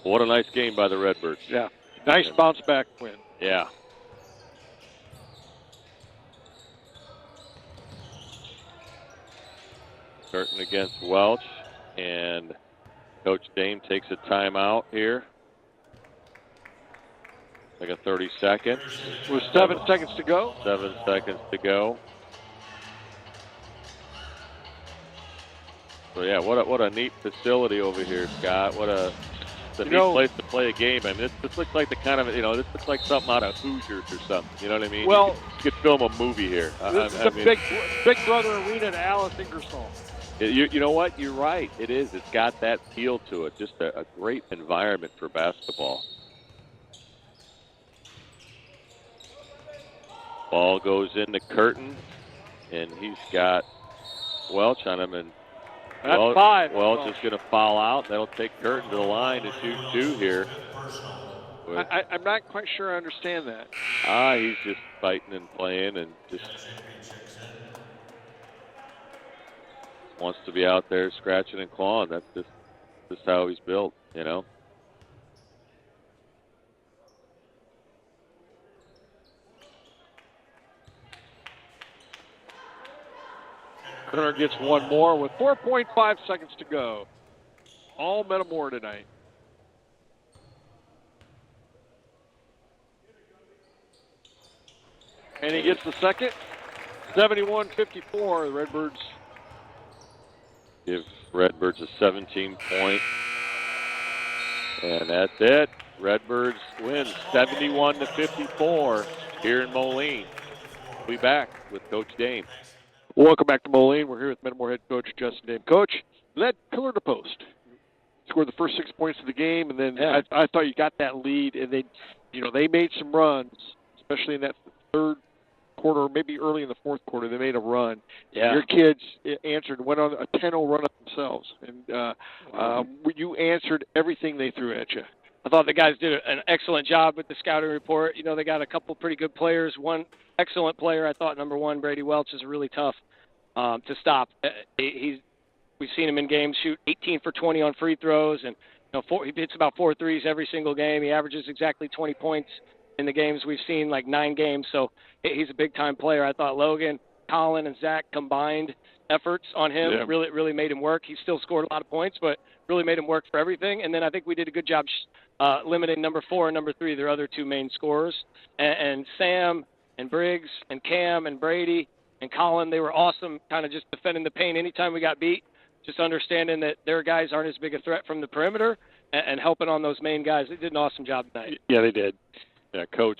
S2: What a nice game by the Redbirds.
S1: Yeah. Nice bounce back win.
S2: Yeah. Curtin against Welch. And Coach Dame takes a timeout here. like a 30-second.
S1: With 7 seconds to go.
S2: 7 seconds to go. So yeah, what a neat facility over here, Scott. It's a neat place to play a game. I mean, this looks like the kind of, this looks like something out of Hoosiers or something. You know what I mean?
S1: Well,
S2: you could film a movie here.
S1: This is a Big Brother arena to Alice Ingersoll.
S2: You know what? You're right. It is. It's got that feel to it. Just a great environment for basketball. Ball goes in the curtain, and he's got Welch on him, and
S1: that's 5.
S2: Welch is going to foul out. That'll take Curtin to the line to shoot 2 here.
S1: I'm not quite sure I understand that.
S2: He's just fighting and playing and just wants to be out there scratching and clawing. That's just how he's built,
S1: Kerner gets one more with 4.5 seconds to go. All Metamora tonight. And he gets the second. 71-54, the Redbirds.
S2: Give Redbirds a 17-point. And that's it. Redbirds win 71-54 here in Moline. We'll be back with Coach Dame.
S1: Welcome back to Moline. We're here with Metamora head coach Justin Dame. Coach, led pillar to post. Scored the first 6 points of the game, and then I thought you got that lead, and they made some runs, especially in that third quarter, maybe early in the fourth quarter. They made a run.
S3: Yeah.
S1: Your kids answered and went on a 10-0 run up themselves, and you answered everything they threw at you.
S4: I thought the guys did an excellent job with the scouting report. They got a couple pretty good players. One excellent player, I thought, number 1, Brady Welch, is really tough to stop. We've seen him in games shoot 18 for 20 on free throws, and he hits about 4 threes every single game. He averages exactly 20 points in the games we've seen, like 9 games. So he's a big-time player. I thought Logan, Colin, and Zach combined efforts on him really made him work. He still scored a lot of points, but really made him work for everything. And then I think we did a good job limiting number 4 and number 3, their other 2 main scorers. And Sam and Briggs and Cam and Brady and Colin, they were awesome kind of just defending the paint anytime we got beat, just understanding that their guys aren't as big a threat from the perimeter and helping on those main guys. They did an awesome job tonight.
S2: Yeah, they did. Yeah, Coach,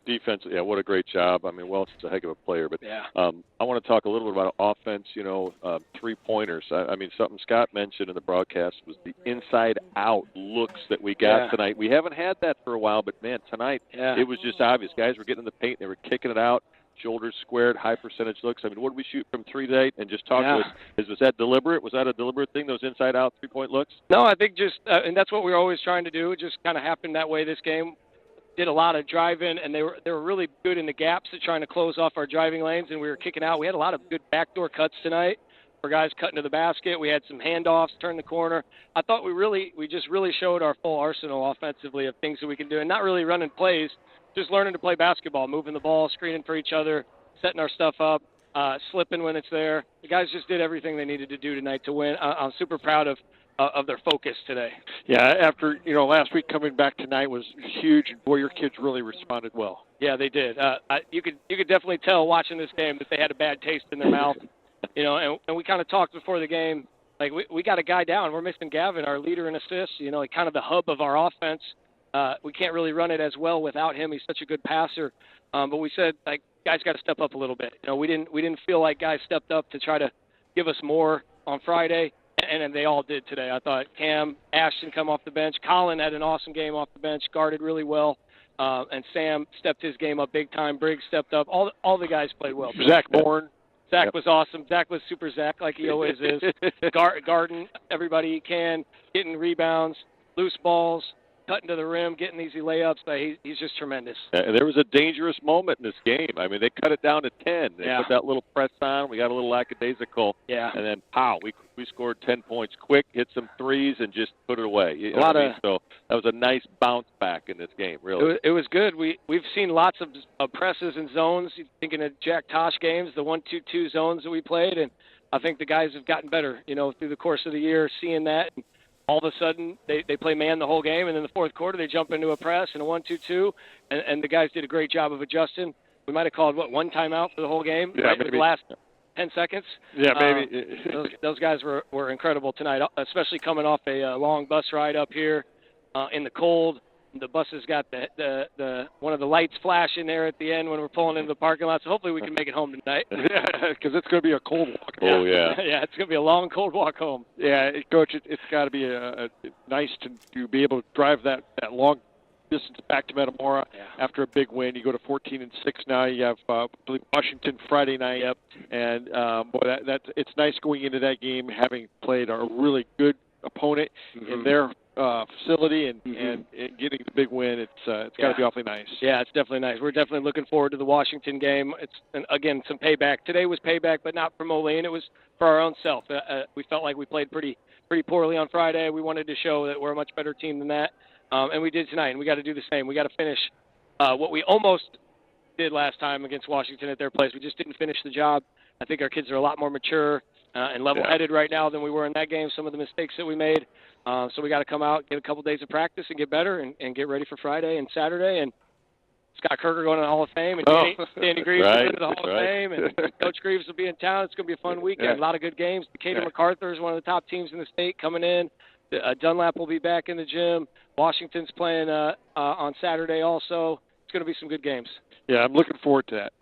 S2: defense, what a great job. I mean, Welch is a heck of a player. But I want to talk a little bit about offense, three-pointers. I mean, something Scott mentioned in the broadcast was the inside-out looks that we got tonight. We haven't had that for a while, but, man, tonight it was just obvious. Guys were getting in the paint. They were kicking it out, shoulders squared, high-percentage looks. I mean, what did we shoot from 3 tonight? And just talk to us. Was that deliberate? Was that a deliberate thing, those inside-out three-point looks?
S4: No, I think just and that's what we were always trying to do. It just kind of happened that way this game. Did a lot of driving, and they were really good in the gaps at trying to close off our driving lanes, and we were kicking out. We had a lot of good backdoor cuts tonight for guys cutting to the basket. We had some handoffs, turn the corner. I thought we just really showed our full arsenal offensively of things that we can do, and not really running plays, just learning to play basketball, moving the ball, screening for each other, setting our stuff up, slipping when it's there. The guys just did everything they needed to do tonight to win. I'm super proud of their focus today.
S1: Yeah, after, last week coming back tonight was huge, and boy, your kids really responded well.
S4: Yeah, they did. You could definitely tell watching this game that they had a bad taste in their mouth, and we kind of talked before the game, like we got a guy down. We're missing Gavin, our leader in assists, like kind of the hub of our offense. We can't really run it as well without him. He's such a good passer. But we said, like, guys got to step up a little bit. We didn't feel like guys stepped up to try to give us more on Friday. And they all did today. I thought Cam, Ashton come off the bench. Colin had an awesome game off the bench, guarded really well. And Sam stepped his game up big time. Briggs stepped up. All the guys played well.
S1: Zach Bourne.
S4: Zach was awesome. Zach was super Zach like he always is. Guarding everybody he can, getting rebounds, loose balls, cutting to the rim, getting easy layups. He's just tremendous.
S2: And there was a dangerous moment in this game. I mean, they cut it down to 10. They put that little press on. We got a little lackadaisical. Yeah. And then, pow, we scored 10 points quick, hit some threes, and just put it away. So that was a nice bounce back in this game, really.
S4: It was good. We've seen lots of presses and zones. Thinking of Jack Tosh games, the 1-2-2 zones that we played, and I think the guys have gotten better, through the course of the year, seeing that. all of a sudden they play man the whole game, and in the fourth quarter they jump into a press and a 1-2-2, and the guys did a great job of adjusting. We might have called, one timeout for the whole game,
S1: Yeah,
S4: right?
S1: maybe.
S4: The last 10 seconds.
S1: Yeah, maybe.
S4: Those guys were incredible tonight, especially coming off a long bus ride up here in the cold. The bus has got the one of the lights flashing there at the end when we're pulling into the parking lot. So hopefully we can make it home tonight.
S1: Yeah, because it's going to be a cold walk.
S2: Oh, yeah.
S4: Yeah, it's going to be a long, cold walk home.
S1: Yeah, Coach, it's got to be nice to be able to drive that long distance back to Metamora after a big win. You go to 14-6 now. You have I believe Washington Friday night.
S4: Yep.
S1: And boy, it's nice going into that game having played a really good opponent in their facility and getting the big win. It's got to be awfully nice.
S4: Yeah, it's definitely nice. We're definitely looking forward to the Washington game. It's again some payback. Today was payback, but not for Moline. It was for our own self. We felt like we played pretty poorly on Friday. We wanted to show that we're a much better team than that, and we did tonight. And we got to do the same. We got to finish what we almost did last time against Washington at their place. We just didn't finish the job. I think our kids are a lot more mature and level-headed right now than we were in that game. Some of the mistakes that we made. So we got to come out, get a couple days of practice, and get better, and get ready for Friday and Saturday. And Scott Kerker going to the Hall of Fame, and Danny Greaves going to the Hall of Fame, and Coach Greaves will be in town. It's going to be a fun weekend. A lot of good games. Decatur MacArthur is one of the top teams in the state coming in. Dunlap will be back in the gym. Washington's playing on Saturday also. It's going to be some good games.
S1: Yeah, I'm looking forward to that.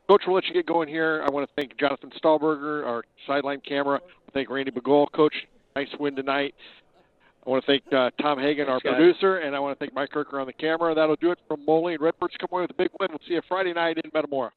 S1: Coach, we'll let you get going here. I want to thank Jonathan Stahlberger, our sideline camera. I want to thank Randy Begole. Coach, nice win tonight. I want to thank Tom Hagan, our producer, and I want to thank Mike Kerker on the camera. That'll do it from Moline Redbirds. Come away with a big win. We'll see you Friday night in Metamora.